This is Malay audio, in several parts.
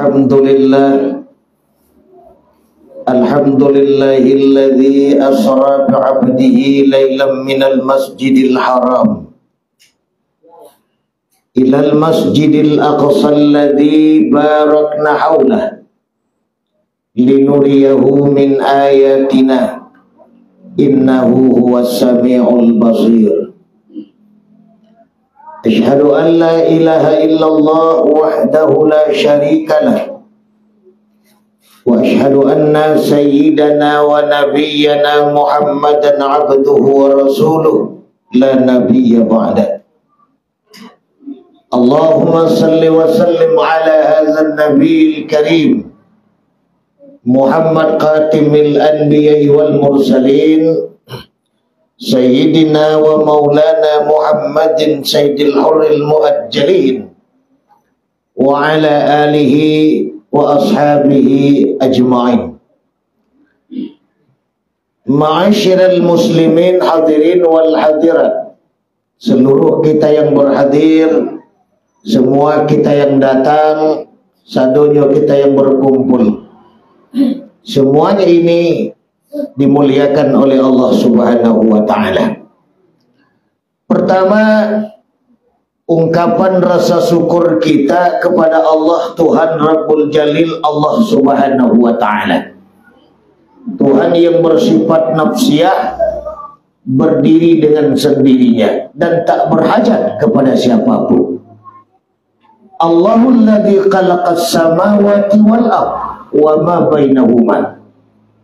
Alhamdulillah, alhamdulillahilladzi asra bi'abdihi laylan minal masjidil haram ilal masjidil aqsa alladzi barakna hawlah linuriyahu min ayatina innahu huwas sami'ul basir. Asyhadu an la ilaha illallah wahdahu la syarika lah wa asyhadu anna sayyidana wa nabiyyana Muhammadan abduhu wa rasuluh la nabiyya ba'da. Allahumma salli wa sallim ala hadzal nabiyil karim Muhammad qatimil anbiya'i wal mursalin Sayyidina wa maulana Muhammadin sayyidil hurril muajjalin wa ala alihi wa ashabihi ajma'in. Ma'asyiral muslimin hadirin wal hadirat, seluruh kita yang berhadir, semua kita yang datang, sadonya kita yang berkumpul, semuanya ini dimuliakan oleh Allah Subhanahu wa ta'ala. Pertama, ungkapan rasa syukur kita kepada Allah Tuhan Rabbul Jalil, Allah Subhanahu wa ta'ala, Tuhan yang bersifat nafsiyah, berdiri dengan sendirinya dan tak berhajat kepada siapapun. Allahul ladzi khalaqas samawati wal ardh wa ma bainahuma,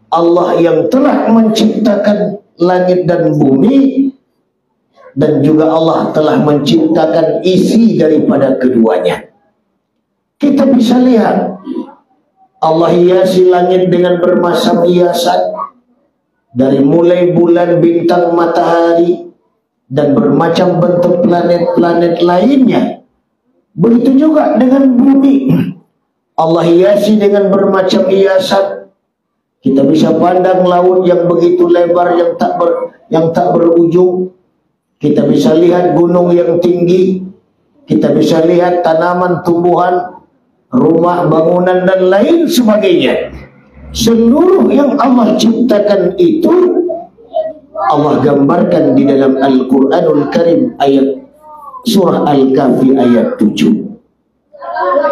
Allah yang telah menciptakan langit dan bumi, dan juga Allah telah menciptakan isi daripada keduanya. Kita bisa lihat Allah hiasi langit dengan bermacam hiasan, dari mulai bulan, bintang, matahari, dan bermacam bentuk planet-planet lainnya. Begitu juga dengan bumi, Allah hiasi dengan bermacam hiasan. Kita bisa pandang laut yang begitu lebar, yang tak berujung. Kita bisa lihat gunung yang tinggi. Kita bisa lihat tanaman, tumbuhan, rumah, bangunan, dan lain sebagainya. Seluruh yang Allah ciptakan itu Allah gambarkan di dalam Al-Quranul Karim, ayat surah Al-Kahfi ayat 7.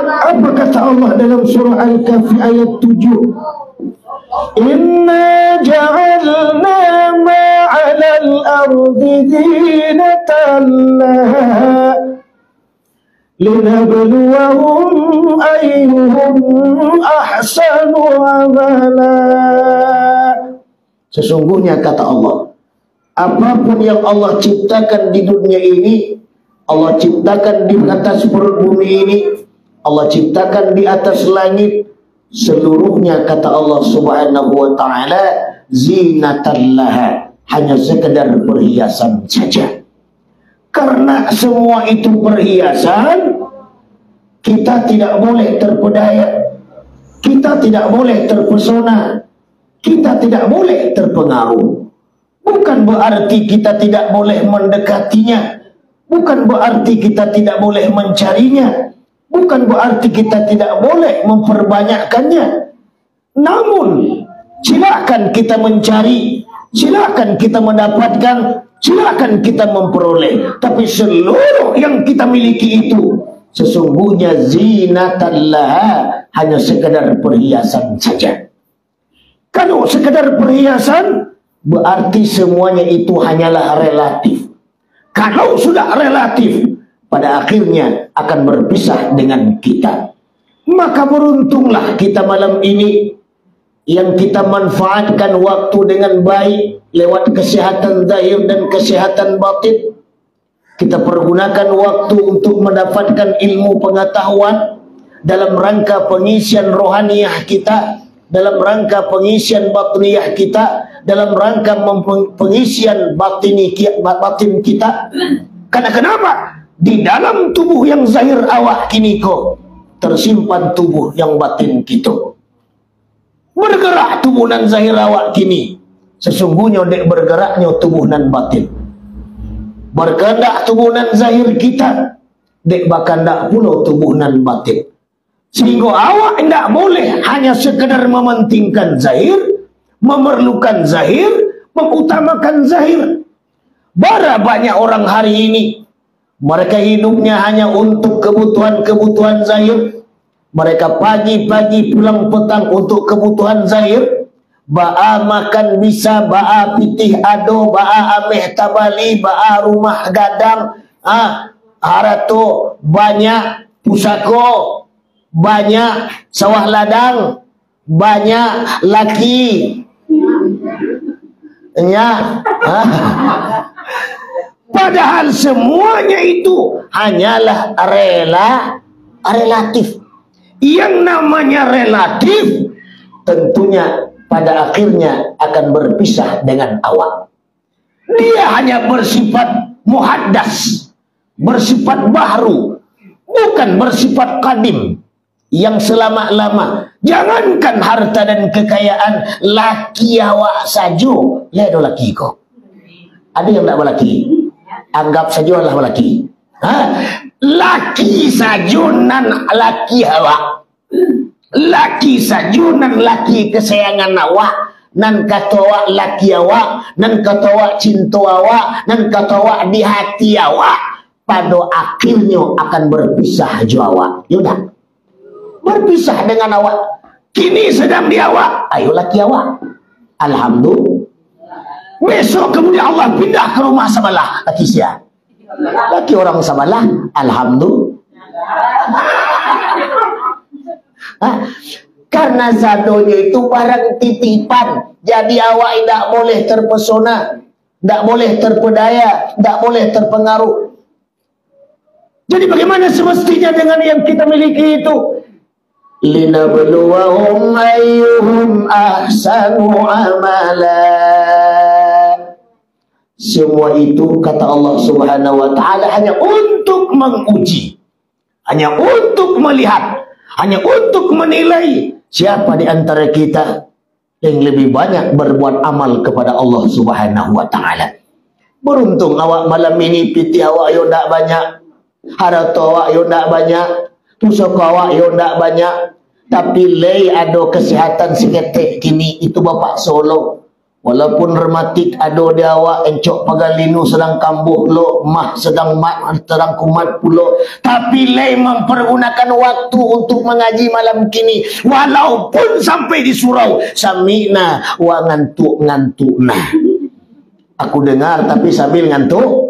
Apa kata Allah dalam surah Al-Kahfi ayat 7? Inna ja'alna ma'alal ardi zinatan laha linabluwahum ayyuhum ahsanu amala. Sesungguhnya kata Allah, apapun yang Allah ciptakan di dunia ini, Allah ciptakan di atas perut bumi ini, Allah ciptakan di atas langit, seluruhnya kata Allah Subhanahu wa ta'ala zinatan laha, hanya sekedar perhiasan saja. Karena semua itu perhiasan, kita tidak boleh terpedaya, kita tidak boleh terpesona, kita tidak boleh terpengaruh. Bukan berarti kita tidak boleh mendekatinya, bukan berarti kita tidak boleh mencarinya, bukan berarti kita tidak boleh memperbanyakkannya. Namun silakan kita mencari, silakan kita mendapatkan, silakan kita memperoleh. Tapi seluruh yang kita miliki itu sesungguhnya zinatan laha, hanya sekedar perhiasan saja. Kalau sekedar perhiasan, berarti semuanya itu hanyalah relatif. Kalau sudah relatif, pada akhirnya akan berpisah dengan kita. Maka beruntunglah kita malam ini yang kita manfaatkan waktu dengan baik lewat kesehatan zahir dan kesehatan batin. Kita pergunakan waktu untuk mendapatkan ilmu pengetahuan dalam rangka pengisian rohaniyah kita, dalam rangka pengisian batiniyah kita, dalam rangka pengisian batin kita. Karena kenapa? Di dalam tubuh yang zahir awak kini kok tersimpan tubuh yang batin kita. Bergerak tubuh nan zahir awak kini, sesungguhnya dek bergeraknya tubuh nan batin. Berkehendak tubuh nan zahir kita, dek bakandak pula tubuh nan batin. Sehingga awak tidak boleh hanya sekedar mementingkan zahir, memerlukan zahir, mengutamakan zahir. Berapa banyak orang hari ini mereka hidupnya hanya untuk kebutuhan-kebutuhan zahir. Mereka pagi-pagi pulang petang untuk kebutuhan zahir. Ba'a makan bisa, ba'a pitih ado, ba'a ameh tabali, ba'a rumah gadang, harato banyak, pusako banyak, sawah ladang banyak, laki ya. Padahal semuanya itu hanyalah relatif. Yang namanya relatif tentunya pada akhirnya akan berpisah dengan awak. Dia hanya bersifat muhaddas, bersifat baru, bukan bersifat kadim yang selama-lama. Jangankan harta dan kekayaan, laki awak saja ledo laki kau. Ada yang tak berlaki, anggap saja lah berlaki. Laki saja nan laki awak, laki saja nan laki kesayangan awak, nan kata awak laki awak, nan kata awak cinta awak, nan kata awak di hati awak, pada akhirnya akan berpisah jo awak. Yaudah, berpisah dengan awak. Kini sedang di awak, ayo laki awak, alhamdulillah. Besok kemudian Allah pindah ke rumah sebelah, laki siapa? Laki orang sebelah, alhamdulillah. Karena zadonya itu barang titipan, jadi awak tidak boleh terpesona, tidak boleh terpedaya, tidak boleh terpengaruh. Jadi bagaimana semestinya dengan yang kita miliki itu? Linabluwahum ayyuhum ahsanu amala. Semua itu kata Allah Subhanahu wa ta'ala hanya untuk menguji, hanya untuk melihat, hanya untuk menilai siapa di antara kita yang lebih banyak berbuat amal kepada Allah Subhanahu wa ta'ala. Beruntung awak malam ini piti awak yo ndak banyak, harta awak yo ndak banyak, pusaka awak yo ndak banyak, tapi lei ada kesehatan seketek kini itu Bapak Solo. Walaupun rematik ado dia awak, encok pagalinu sedang kambuh lo, mah sedang kumat pulo, tapi lei mempergunakan waktu untuk mengaji malam kini, walaupun sampai di surau sami'na wa ngantuk-ngantukna. Aku dengar tapi sambil ngantuk,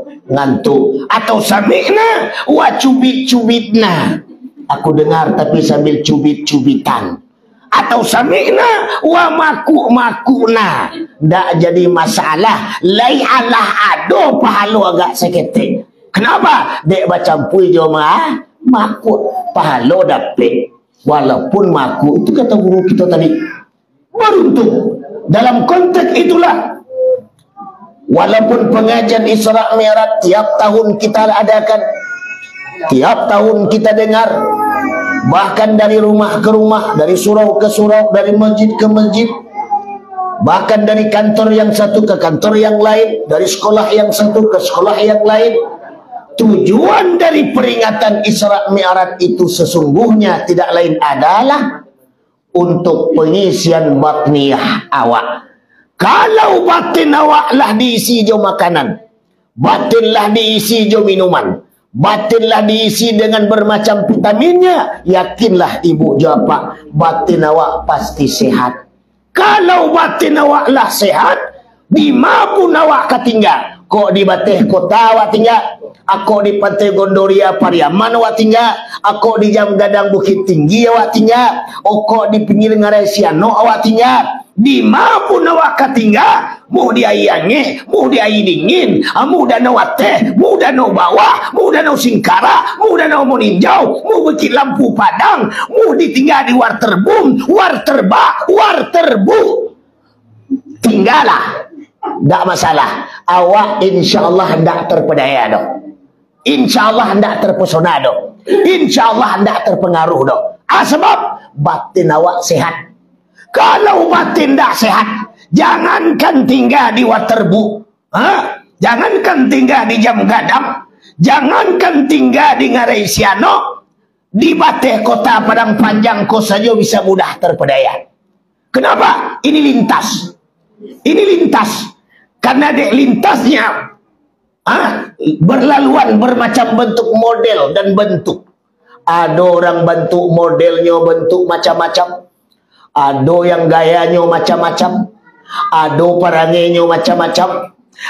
atau sami'na wa cubit-cubitna. Aku dengar tapi sambil cubit-cubitan. Atau sami'na wa maku-makuna. Tak jadi masalah. Lai Allah ado pahala agak seketik. Kenapa? Dek baca pui jo maku pahala dapet. Walaupun maku itu kata guru kita tadi. Beruntung. Dalam konteks itulah, walaupun pengajian Isra Mi'raj tiap tahun kita adakan, tiap tahun kita dengar, bahkan dari rumah ke rumah, dari surau ke surau, dari masjid ke masjid, bahkan dari kantor yang satu ke kantor yang lain, dari sekolah yang satu ke sekolah yang lain. Tujuan dari peringatan Isra Mi'raj itu sesungguhnya tidak lain adalah untuk pengisian batniyah awak. Kalau batin awak lah diisi jo makanan, batinlah diisi jo minuman, batinlah diisi dengan bermacam vitaminnya, yakinlah ibu jawab, batin awak pasti sehat. Kalau batin awak lah sehat, di mapun awak ketinggal, kok di Bateh Kota awak tinggal, aku di Pantai Gondoria Pariaman awak tinggal, aku di Jam Gadang Bukit Tinggi awak tinggal, kok di pinggir Ngarai Siano awak tinggal. Di mapun awak ketinggal, mau di air angin, mau di air dingin, mau danau teh, mau danau bawah, mau danau Singkara, mau danau Moninjau, mau Bukit Lampu Padang, mau ditinggal di Warterbum, Warterbu, tinggalah, tak masalah. Awak insya Allah hendak terpedaya dong, insya Allah hendak terpesona dong, insya Allah hendak terpengaruh dong. Sebab batin awak sehat. Kalau batin tak sehat, jangankan tinggal di Waterbu, jangankan tinggal di Jam Gadang, jangankan tinggal di Ngarai Siano, di bateh kota Padang Panjang kau saja bisa mudah terpedaya. Kenapa? Ini lintas. Ini lintas. Karena dek lintasnya berlaluan bermacam bentuk, model dan bentuk. Ada orang bentuk modelnya bentuk macam-macam. Ada yang gayanya macam-macam. Ada perangannya macam-macam.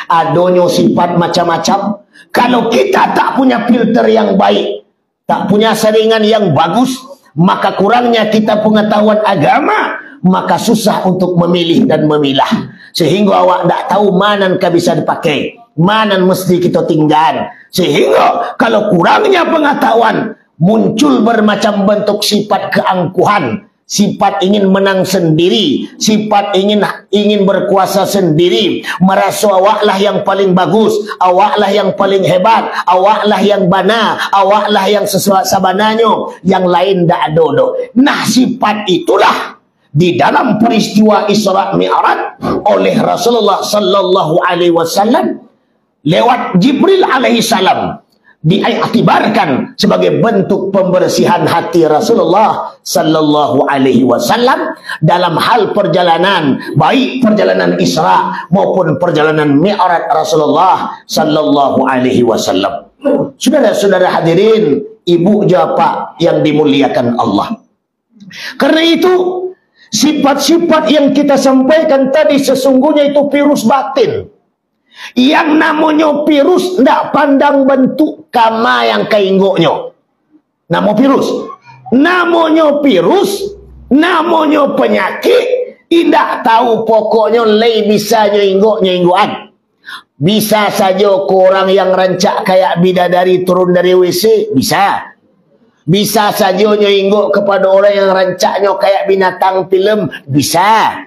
Adanya sifat macam-macam. Kalau kita tak punya filter yang baik, tak punya saringan yang bagus, maka kurangnya kita pengetahuan agama, maka susah untuk memilih dan memilah. Sehingga awak tak tahu mana yang bisa dipakai, mana mesti kita tinggal. Sehingga kalau kurangnya pengetahuan, muncul bermacam bentuk sifat keangkuhan, sifat ingin menang sendiri, sifat ingin berkuasa sendiri, merasa awaklah yang paling bagus, awaklah yang paling hebat, awaklah yang bana, awaklah yang sesuatu sabananya, yang lain tak ada. Nah, sifat itulah di dalam peristiwa Isra Mi'raj oleh Rasulullah sallallahu alaihi wasallam lewat Jibril alaihi salam diiktibarkan sebagai bentuk pembersihan hati Rasulullah sallallahu alaihi wasallam dalam hal perjalanan, baik perjalanan Isra maupun perjalanan Mi'raj Rasulullah sallallahu alaihi wasallam. Saudara-saudara hadirin, ibu bapak yang dimuliakan Allah. Karena itu sifat-sifat yang kita sampaikan tadi sesungguhnya itu virus batin. Yang namanya virus tidak pandang bentuk kama yang kainggoknya. Nama virus. Namanya virus, namanya penyakit, tidak tahu pokoknya lay bisa nyinggok-nyinggokan. Bisa saja orang yang rancak kayak bidadari turun dari WC, bisa. Bisa saja nyinggok kepada orang yang rancaknya kayak binatang film, bisa.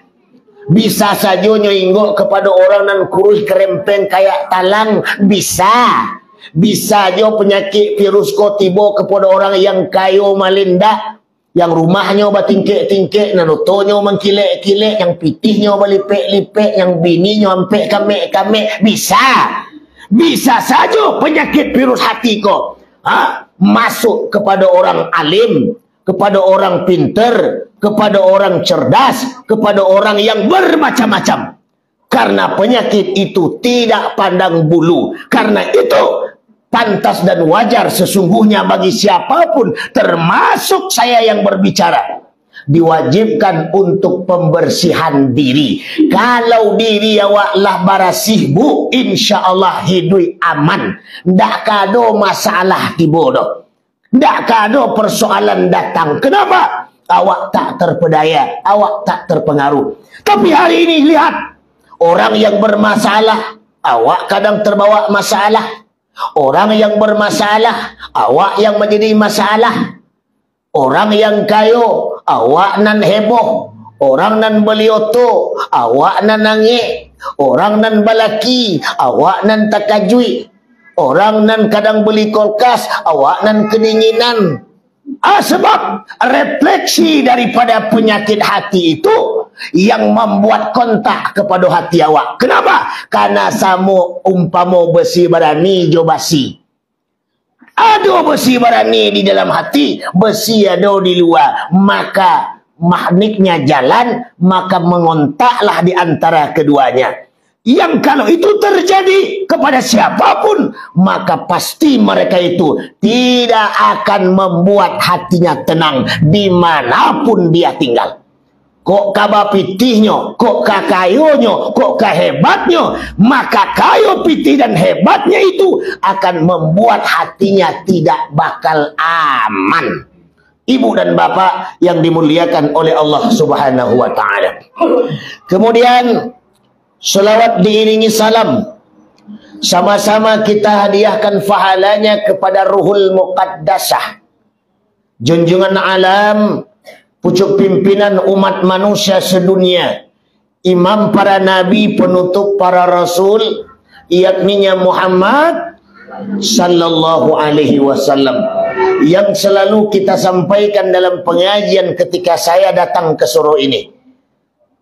Bisa saja nyinggok kepada orang yang kurus kerempeng kayak talang, bisa. Bisa aja penyakit virus ko tiba kepada orang yang kayo malinda, yang rumahnya batingkek-tingkek, nanutonya mengkilek-kilek, yang pitihnya balipek-lipek, yang bininya ampek kamek-kamek, bisa. Bisa saja penyakit virus hati ko masuk kepada orang alim, kepada orang pinter, kepada orang cerdas, kepada orang yang bermacam-macam. Karena penyakit itu tidak pandang bulu. Karena itu pantas dan wajar sesungguhnya bagi siapapun, termasuk saya yang berbicara, diwajibkan untuk pembersihan diri. Kalau diri awaklah barasih bu, insya Allah hidup aman. Ndak kado masalah tibodo. Ndak kado persoalan datang. Kenapa? Awak tak terpedaya, awak tak terpengaruh. Tapi hari ini lihat, orang yang bermasalah, awak kadang terbawa masalah. Orang yang bermasalah, awak yang menjadi masalah. Orang yang kayo, awak nan heboh. Orang nan belioto, awak nan nangik. Orang nan balaki, awak nan takajui. Orang nan kadang beli kulkas, awak nan kedinginan. Sebab refleksi daripada penyakit hati itu yang membuat kontak kepada hati awak. Kenapa? Karena samo umpamo besi berani jo basi. Ada besi berani di dalam hati, besi ada di luar. Maka magnetnya jalan, maka mengontaklah di antara keduanya. Yang kalau itu terjadi kepada siapapun, maka pasti mereka itu tidak akan membuat hatinya tenang dimanapun dia tinggal. Kok kaba pitihnya, kok kakayonya, kok kahebatnya, maka kayo pitih dan hebatnya itu akan membuat hatinya tidak bakal aman. Ibu dan bapak yang dimuliakan oleh Allah Subhanahu wa ta'ala. Kemudian selawat diiringi salam. Sama-sama kita hadiahkan pahalanya kepada Ruhul Muqaddasah, junjungan alam, pucuk pimpinan umat manusia sedunia, imam para nabi, penutup para rasul, yakninya Muhammad sallallahu alaihi wasallam, yang selalu kita sampaikan dalam pengajian ketika saya datang ke Suro ini.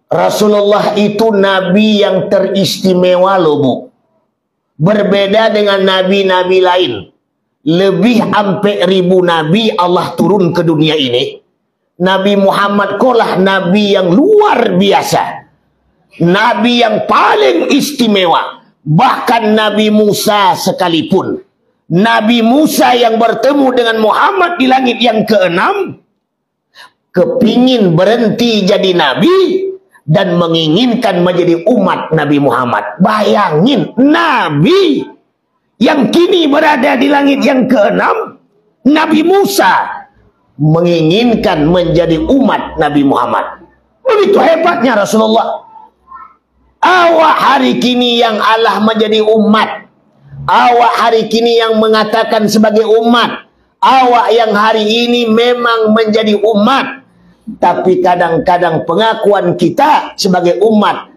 Rasulullah itu nabi yang teristimewa loh bu. Berbeda dengan nabi-nabi lain lebih ampe ribu nabi Allah turun ke dunia ini. Nabi Muhammad kolah nabi yang luar biasa, nabi yang paling istimewa. Bahkan Nabi Musa sekalipun, Nabi Musa yang bertemu dengan Muhammad di langit yang ke-6, kepingin berhenti jadi nabi dan menginginkan menjadi umat Nabi Muhammad. Bayangin, nabi yang kini berada di langit yang ke-6, Nabi Musa menginginkan menjadi umat Nabi Muhammad. Begitu hebatnya Rasulullah. Awak hari kini yang Allah menjadi umat, awak hari kini yang mengatakan sebagai umat, awak yang hari ini memang menjadi umat, tapi kadang-kadang pengakuan kita sebagai umat,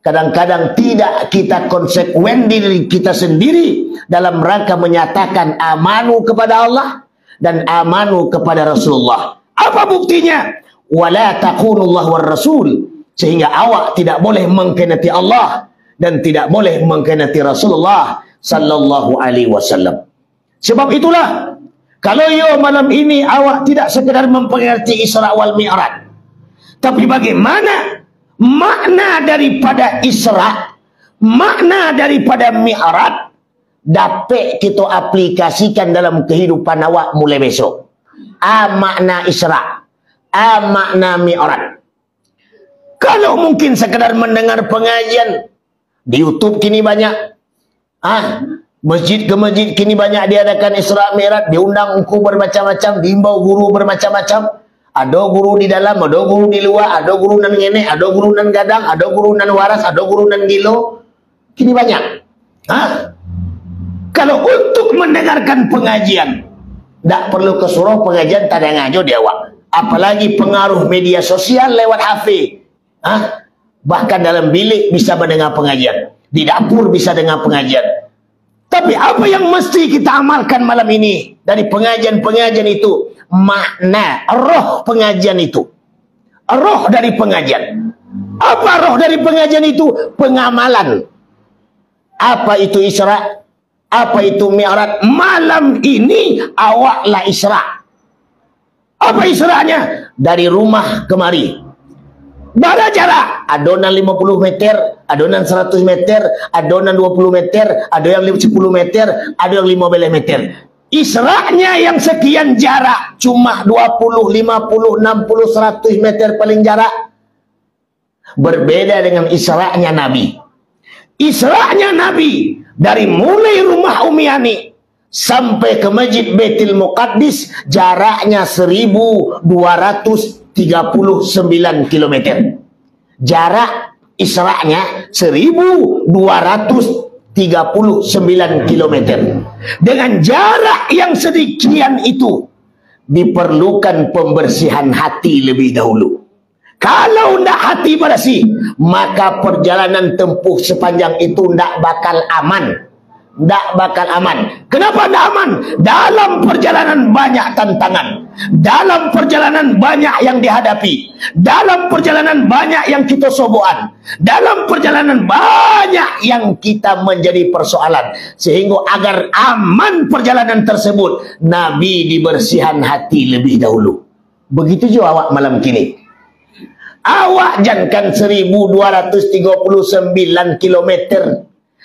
kadang-kadang tidak kita konsekuen diri kita sendiri dalam rangka menyatakan amanu kepada Allah dan amanu kepada Rasulullah. Apa buktinya? Wala taqulullah war rasul, sehingga awak tidak boleh mengkhianati Allah dan tidak boleh mengkhianati Rasulullah sallallahu alaihi wasallam. Sebab itulah, kalau malam ini awak tidak sekedar mempengerti Isra wal Mi'raj, tapi bagaimana makna daripada Isra, makna daripada Mi'raj dapat kita aplikasikan dalam kehidupan awak mulai besok. Makna Isra, makna Mi'raj. Kalau mungkin sekedar mendengar pengajian di YouTube kini banyak, masjid ke masjid kini banyak diadakan Isra Mi'raj, diundang engkau bermacam-macam, diimbau guru bermacam-macam. Ada guru di dalam, ada guru di luar, ada guru nan ngene, ada guru nan gadang, ada guru nan waras, ada guru nan gilo. Kini banyak. Kalau untuk mendengarkan pengajian, tak perlu ke surau pengajian, tak ada ngajo di awak. Apalagi pengaruh media sosial lewat HP. Bahkan dalam bilik bisa mendengar pengajian, di dapur bisa dengar pengajian. Tapi apa yang mesti kita amalkan malam ini dari pengajian-pengajian itu? Makna, roh pengajian itu, roh dari pengajian. Apa roh dari pengajian itu? Pengamalan. Apa itu Isra? Apa itu Mi'raj? Malam ini awaklah Isra. Apa Isra'nya? Dari rumah kemari. Berapa jarak? Adonan 50 meter, adonan 100 meter, adonan 20 meter, ada yang 10 meter, ada yang 15 meter. Isra'nya yang sekian jarak, cuma 20, 50, 60, 100 meter paling jarak. Berbeda dengan Isra'nya Nabi. Isra'nya Nabi dari mulai rumah Umi Hani sampai ke Masjid Baitul Muqaddis jaraknya 1239 km. Jarak Isra'nya 1239 km. Dengan jarak yang sedemikian itu diperlukan pembersihan hati lebih dahulu. Kalau tidak hati bersih, maka perjalanan tempuh sepanjang itu tidak bakal aman. Tidak bakal aman. Kenapa tidak aman? Dalam perjalanan banyak tantangan, dalam perjalanan banyak yang dihadapi, dalam perjalanan banyak yang kita sobokan, dalam perjalanan banyak yang kita menjadi persoalan. Sehingga agar aman perjalanan tersebut, Nabi dibersihan hati lebih dahulu. Begitu juga awak malam kini. Awak jangan 1239 km,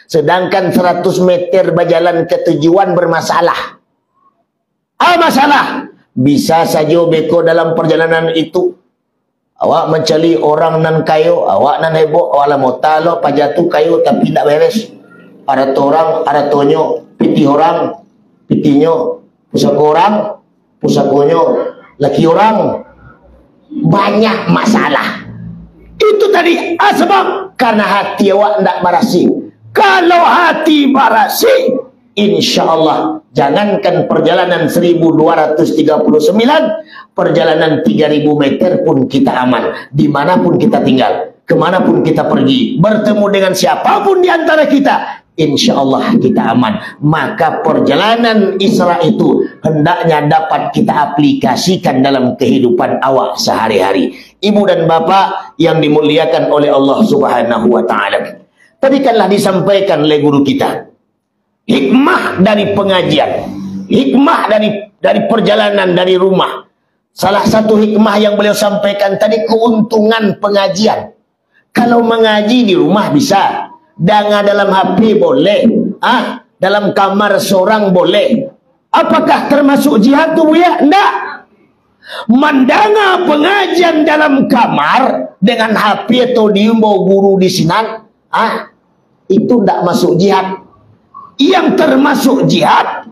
sedangkan 100 meter berjalan ke tujuan bermasalah. Masalah? Bisa saja beko dalam perjalanan itu. Awak mencari orang nan kayu, awak nan heboh, awak mau talo pajatu kayu tapi tidak beres. Ada orang, ada tonyo, piti orang, pitinyo, pusaka orang, pusakonyo, laki orang. Banyak masalah. Itu tadi sebab karena hati awak tidak bersih. Kalau hati bersih, insya Allah, jangankan perjalanan 1239, perjalanan 3000 meter pun kita aman. Dimanapun kita tinggal, kemanapun kita pergi, bertemu dengan siapapun di antara kita, insya Allah kita aman. Maka perjalanan Isra itu hendaknya dapat kita aplikasikan dalam kehidupan awak sehari-hari. Ibu dan bapak yang dimuliakan oleh Allah Subhanahu wa ta'ala. Tadi kanlah disampaikan oleh guru kita, hikmah dari pengajian, hikmah dari perjalanan dari rumah. Salah satu hikmah yang beliau sampaikan tadi, keuntungan pengajian. Kalau mengaji di rumah bisa, danga dalam HP boleh, dalam kamar seorang boleh. Apakah termasuk jihad tu ya? Enggak. Mendanga pengajian dalam kamar dengan HP atau diimbau guru di sinan, itu enggak masuk jihad. Yang termasuk jihad,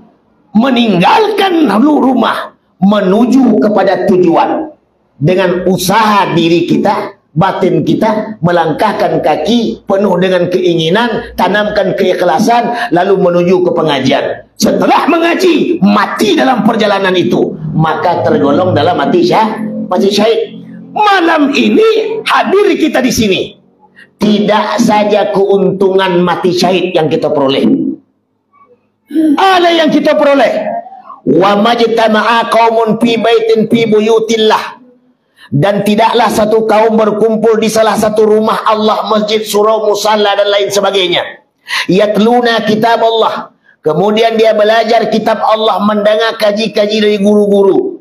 meninggalkan rumah menuju kepada tujuan dengan usaha diri kita, batin kita, melangkahkan kaki penuh dengan keinginan, tanamkan keikhlasan, lalu menuju ke pengajian. Setelah mengaji, mati dalam perjalanan itu, maka tergolong dalam mati syahid. Malam ini hadir kita di sini, tidak saja keuntungan mati syahid yang kita peroleh, ada yang kita peroleh. Wa majtama'a qaumun fi baitin fi buyutillah, dan tidaklah satu kaum berkumpul di salah satu rumah Allah, masjid, surau, musalla dan lain sebagainya. Yatluna kitab Allah, kemudian dia belajar kitab Allah, mendengar kaji-kaji dari guru-guru.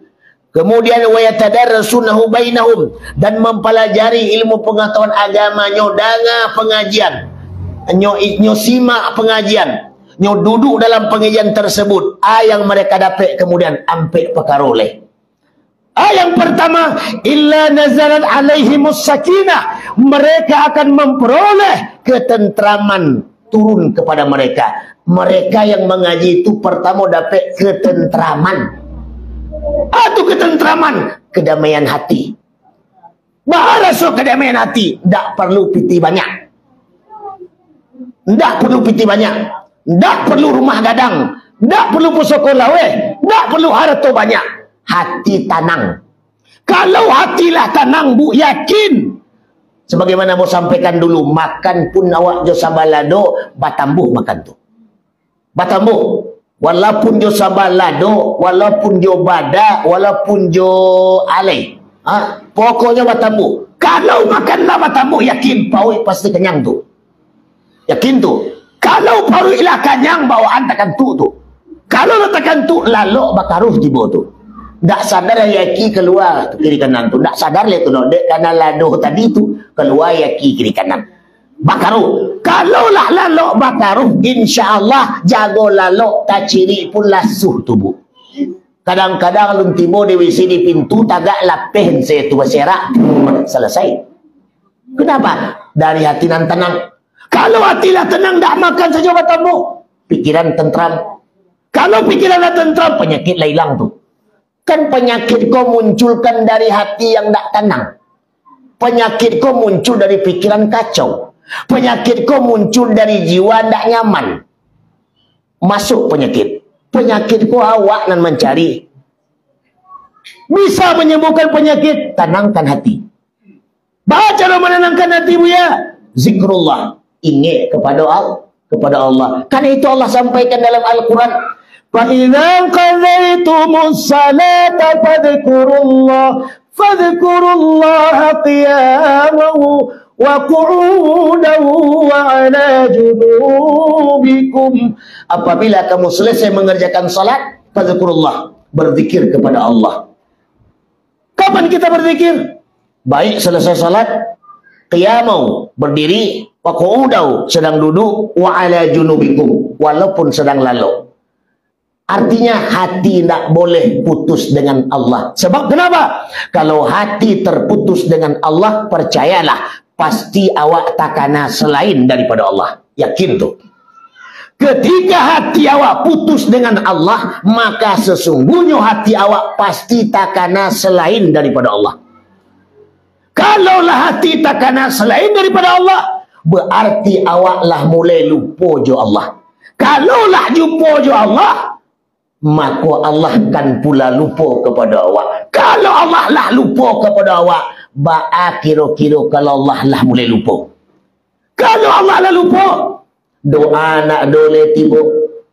Kemudian wa yatadarrasunahu bainahum, dan mempelajari ilmu pengetahuan agama, nyodanga pengajian, nyosimak pengajian, duduk dalam pengajian tersebut. Yang mereka dapat kemudian ampe pekaroleh. Yang pertama, illa nazalat alaihimus sakinah, mereka akan memperoleh ketentraman turun kepada mereka. Mereka yang mengaji itu pertama dapat ketentraman. Itu ketentraman, kedamaian hati. Bahara kedamaian hati, tidak perlu piti banyak. Tidak perlu piti banyak. Tak perlu rumah gadang, tak perlu pusoko lawe, tak perlu harta banyak. Hati tenang. Kalau hatilah tenang, bu, yakin. Sebagaimana bu sampaikan dulu, makan pun awak jo sabalado, batambuh makan tu. Batambuh. Walaupun jo sabalado, walaupun jo bada, walaupun jo alay. Pokoknya batambuh. Kalau makanlah batambuh, yakin, pawai pasti kenyang tu. Yakin tu. Kalau baru ilah kanyang bawaan takkan tu. Kalau takkan tu lalu bakaruh tiba tu. Tak sadar yaki keluar kiri kanan tu. Tak sadar le tu dek karena ladoh tadi tu keluar yaki kiri kanan. Bakaruh. Kalau lah lalu bakaruh, insya-Allah jago lalu tak ciri pun lasuh tubuh. Kadang-kadang lun tiba di WC di pintu tagak lapeh saya tu beserak selesai. Kenapa? Dari hati nan tenang. Kalau hatilah tenang, tak makan saja batambu, pikiran tentram. Kalau pikiran tentram, penyakit lah hilang tu. Kan penyakit kau munculkan dari hati yang tak tenang. Penyakit kau muncul dari pikiran kacau. Penyakit kau muncul dari jiwa tak nyaman. Masuk penyakit. Penyakit kau awak dan mencari. Bisa menyembuhkan penyakit, tenangkan hati. Baca cara menenangkan hati, ya. Zikrullah. Ingat kepada Allah. Karena itu Allah sampaikan dalam Al-Quran, فَإِذَا قَضَيْتُمُ الصَّلَاةَ فَاذْكُرُوا اللَّهَ قِيَامًا وَقُعُودًا وَعَلَى جُنُوبِكُمْ. Apabila kamu selesai mengerjakan salat, fadzkurullah, berzikir kepada Allah. Kapan kita berzikir? Baik selesai salat, qiyamau, berdiri, wa qu'udau, sedang duduk, wa ala junubikum, walaupun sedang lalu. Artinya hati tidak boleh putus dengan Allah. Sebab kenapa? Kalau hati terputus dengan Allah, percayalah, pasti awak takana selain daripada Allah. Yakin tu. Ketika hati awak putus dengan Allah, maka sesungguhnya hati awak pasti takana selain daripada Allah. Kalaulah hati takana selain daripada Allah, berarti awaklah mulai lupa jo Allah. Kalaulah jumpa jo Allah, maka Allah kan pula lupa kepada awak. Kalau Allah lah lupa kepada awak, ba'a kira-kira kalau Allah lah mulai lupa. Kalau Allah lah lupa, doa nak dole tiba,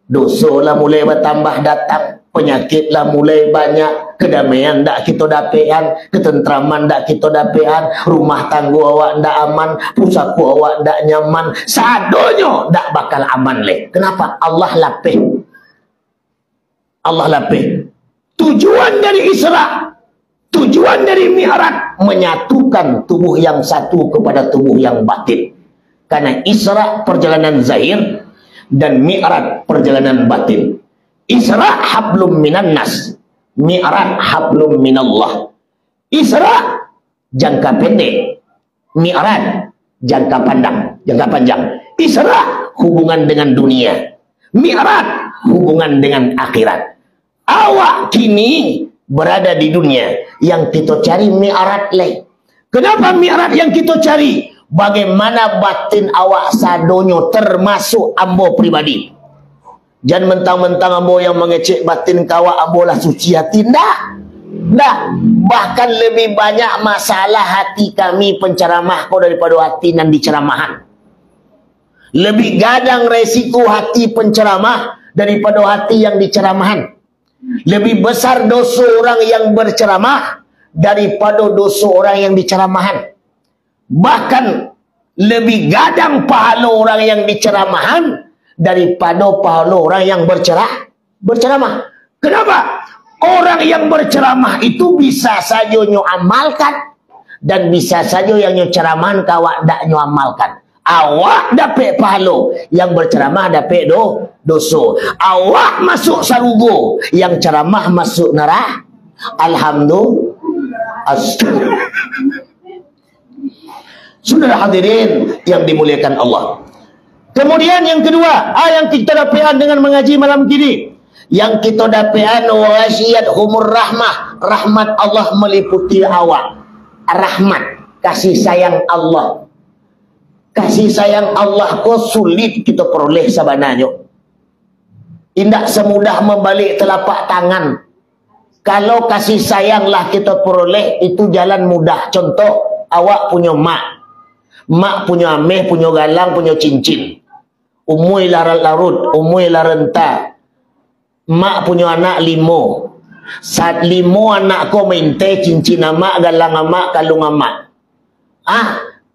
dosa lah mulai bertambah datang. penyakit lah mulai banyak, kedamaian dak kita dapean, ketentraman dak kita dapean, rumah tangga awak dak aman, pusaka awak dak nyaman, sadonyo dak bakal aman leh. Kenapa? Allah lapih. Allah lapih. Tujuan dari Isra, tujuan dari Mi'raj, menyatukan tubuh yang satu kepada tubuh yang batin. Karena Isra perjalanan zahir dan Mi'raj perjalanan batin. Isra hablum minan nas, Mi'raj hablum minallah. Isra jangka pendek, Mi'raj jangka panjang. Isra hubungan dengan dunia, Mi'raj hubungan dengan akhirat. Awak kini berada di dunia, yang kita cari Mi'raj leh. Kenapa Mi'raj yang kita cari? Bagaimana batin awak sadonyo, termasuk ambo pribadi. Jangan mentang-mentang ambo yang mengecek batin kawak ambo lah suci hati. Ndak. Bahkan lebih banyak masalah hati kami penceramah kau daripada hati nan diceramahan. Lebih gadang resiko hati penceramah daripada hati yang diceramahan. Lebih besar dosa orang yang berceramah daripada dosa orang yang diceramahan. Bahkan lebih gadang pahala orang yang diceramahan daripada pahala orang yang berceramah. Kenapa? Orang yang berceramah itu bisa saja nyo amalkan, dan bisa saja yang nyo ceramahan kawak dak nyo amalkan. Awak dapat pahala, yang berceramah dapat dosa. Awak masuk sarugo, yang ceramah masuk neraka. Alhamdulillah. Saudara hadirin yang dimuliakan Allah. Kemudian yang kedua, yang kita dapatkan dengan mengaji malam kini, yang kita dapatkan wasiat humur rahmah, rahmat Allah meliputi awak. Rahmat, kasih sayang Allah. Kasih sayang Allah kok sulit kita peroleh sebenarnya. Tidak semudah membalik telapak tangan. Kalau kasih sayanglah kita peroleh, itu jalan mudah. Contoh, awak punya mak. Mak punya ameh, punya galang, punya cincin. Umui larut, umui larenta. Mak punya anak 5. Saat 5 anak kau minta cincin amak, galang amak, kalung amak.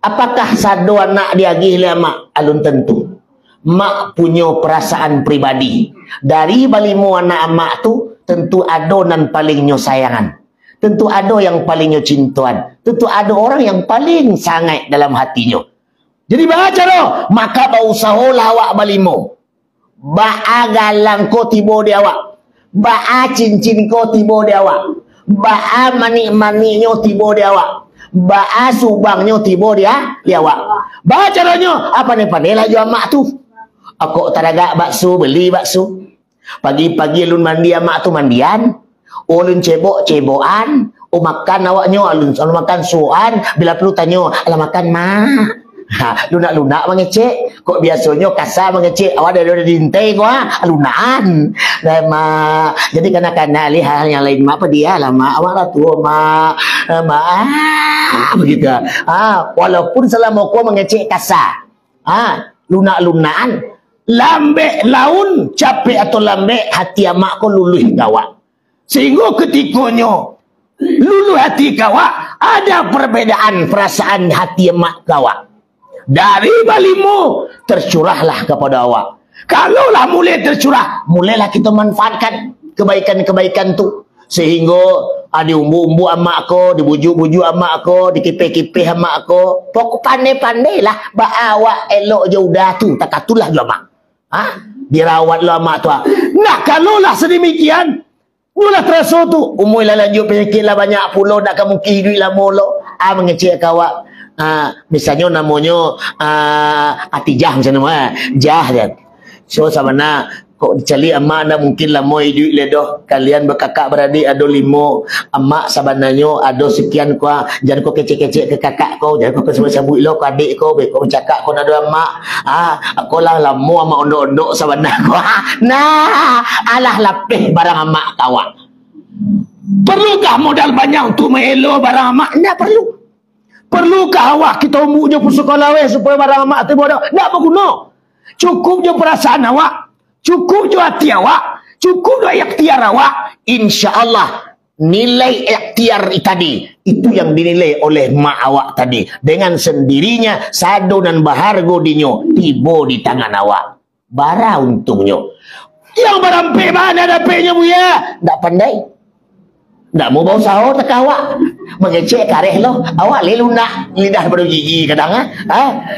Apakah satu anak diagih oleh mak? Alun tentu. Mak punya perasaan pribadi. Dari 5 anak amak tu, tentu ada nan paling nyo sayangan. Tentu ada yang paling nyo cintuan. Tentu ada orang yang paling sangat dalam hatinya. Jadi baca loh, maka bausaho lawak balimo. Ba'a galang ko tibo di awak. Ba'a cincin ko tibo di awak. Ba'a mani-maninya tibo di awak. Ba'a subangnya tibo di awak. Baca loh, apa nih panela jo mak tu. Aku taraga bakso, beli bakso. Pagi-pagi lun mandi mak tu mandian. Ulun cebok-cebokan. Makan awaknya, alun makan suan. Bila perlu tanya, ala makan mak. Lunak-lunak mengecek. Kok biasanya kasar mengecek. Awak dah dintai gua lunaan. Mak. Jadi kanak-kanak lihat yang lain mak apa dia lah mak. Awak lah tua mak. Begitu. Walaupun selama kau mengecek kasar. Lunak-lunaan. Lambek laun capek atau lambek hati amak kau luluh gawak. Sehingga ketikanya luluh hati kawak, ada perbedaan perasaan hati emak kawak. Dari balimu tercurahlah kepada awak. Kalaulah mulai tercurah, mulailah kita manfaatkan kebaikan-kebaikan tu. Sehingga diumbu-umbu amak ko, dibujuk-bujuk amak ko, dikipih-kipih amak ko. Pokok pandai-pandailah awak elok je udah tu, tak katulah je amak. Dirawatlah amak tu. Nah, kalaulah sedemikian, mula terasa tu, umur lah lanjut penyakit lah banyak pulau, nak kamu hidup lah mula. Mengecek kawak. Misalnya namanya Atijah misalnya, Jah dia. So sama nak, kok dicari amak nak mungkin lah mau hidup ledoh. Kalian berkakak beradik ada 5. Amak sebenarnya ada sekian kau. Jangan kau kecek-kecek ke kakak kau. Jangan kau kesebut-sebut lo ke adik kau. Kau bercakap kau nak ada amak. Aku lah lama amak ondok-ondok sebenarnya kau. Nah, alah lapih barang amak kawak. Perlukah modal banyak untuk mengelok barang amak? Tak perlu. Perlukah awak kita umurnya pusaka lawe supaya barang amak tu bodoh? Tak berguna. Cukup je perasaan awak. Cukup je hati awak. Cukup dah ikhtiar awak, insya-Allah nilai ikhtiar tadi itu yang dinilai oleh mak awak tadi. Dengan sendirinya sado dan bahargo dinyo tiba di tangan awak. Bara untungnya. Yang berampe mana dapetnya buya? Tak pandai. Tak mau bawa sahur tak awak. Mengecek kareh lo. Awak le lunak lidah baru gigi kadang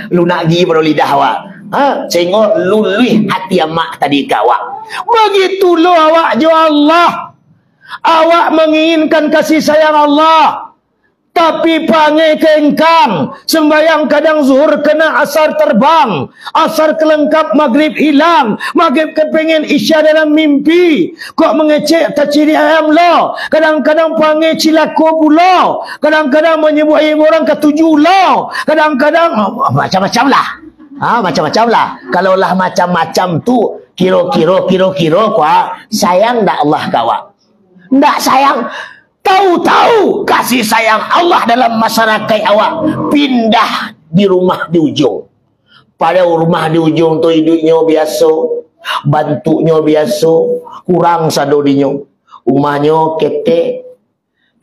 lunak gigi baru lidah awak. Sehingga lulih hati mak tadi ke awak. Begitu lo awak jo Allah. Awak menginginkan kasih sayang Allah, tapi pangai kengkang, sembayang kadang zuhur kena asar terbang, asar kelengkap maghrib hilang, maghrib kepengen isya dalam mimpi, kok mengecek taciri ayam lo, kadang-kadang pangai cilako pula, kadang-kadang menyebut orang ketujuh lo, kadang-kadang macam-macam lah. Macam-macam lah. Kalau lah macam-macam tu, kira-kira kuat, sayang tak Allah kawak? Tak sayang. Tahu-tahu kasih sayang Allah dalam masyarakat awak pindah di rumah di ujung. Pada rumah di ujung tu hidupnya biasa, bantunya biasa, kurang sadodinya. Rumahnya ketek,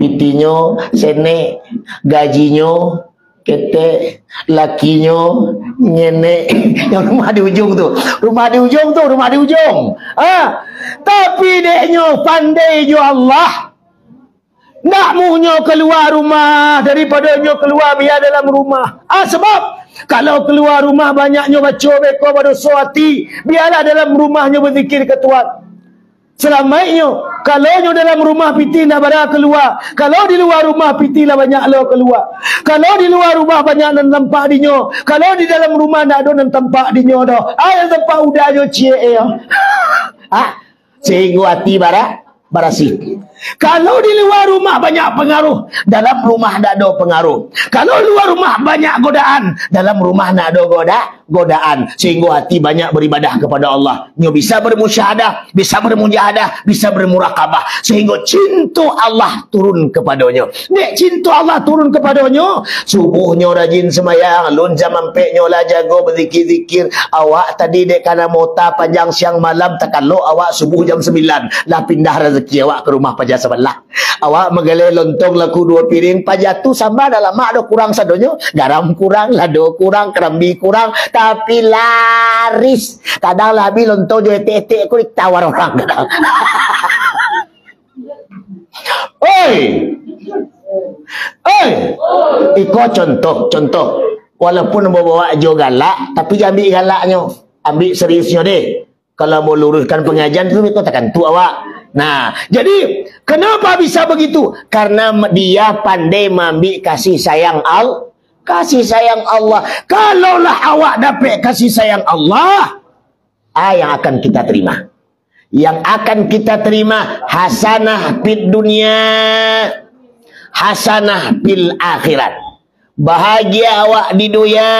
pitinya senek, gajinya ketek, lakinya nyenek. Yang rumah di ujung tu, rumah di ujung. Tapi deknya pandai jo Allah. Nak muhnya keluar rumah daripada nyo keluar biar dalam rumah. Sebab kalau keluar rumah banyaknya baca beko berdosa hati, biarlah dalam rumahnya berzikir ke Tuhan. Selamatnya kalau nyo dalam rumah piti nak barang keluar, kalau di luar rumah piti lah banyak lo keluar. Kalau di luar rumah banyak nan tampak dinyo, kalau di dalam rumah nak ada nan tampak dinyo dah. Yang tempat udahnya cie sehingga hati barasi. Kalau di luar rumah banyak pengaruh, dalam rumah tak ada pengaruh. Kalau luar rumah banyak godaan, dalam rumah tak ada godaan. Sehingga hati banyak beribadah kepada Allah. Nyo bisa bermusyahadah, bisa bermujahadah, bisa bermurakabah. Sehingga cinta Allah turun kepadanya. Nek cinta Allah turun kepadanya, subuhnya rajin semayang, lun jam ampeknya lah jago berzikir-zikir. Awak tadi dek kana mota panjang siang malam, tak kalau awak subuh jam 9 lah pindah rezeki awak ke rumah pajak sebelah. Awak megale lontong laku 2 piring, pajak tu sama dalam mak ada kurang sadonyo, garam kurang, lado kurang, kerambi kurang, tapi laris. Kadang labi lontong jo etek-etek ku ditawar orang kadang. Oi. Iko contoh. Walaupun bawa jo galak, tapi ambil galaknya, ambil seriusnya deh. Kalau mau luruskan pengajian tu kau takkan tu awak. Nah, jadi kenapa bisa begitu? Karena dia pandai mengambil kasih sayang Allah. Kasih sayang Allah. Kalaulah awak dapat kasih sayang Allah, yang akan kita terima. Yang akan kita terima hasanah fid dunia, hasanah fil akhirat. Bahagia awak di dunia,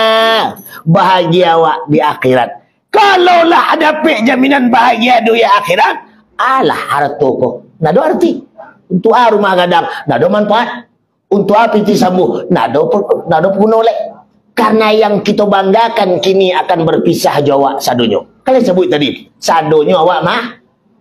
bahagia awak di akhirat. Kalaulah dapat jaminan bahagia dunia akhirat, alah harta kau nak ada arti. Untuk rumah gadang nak ada manfaat, untuk piti sambuh nak ada punolek. Karena yang kita banggakan kini akan berpisah jawab sadonyo. Kalian sebut tadi sadonyo awak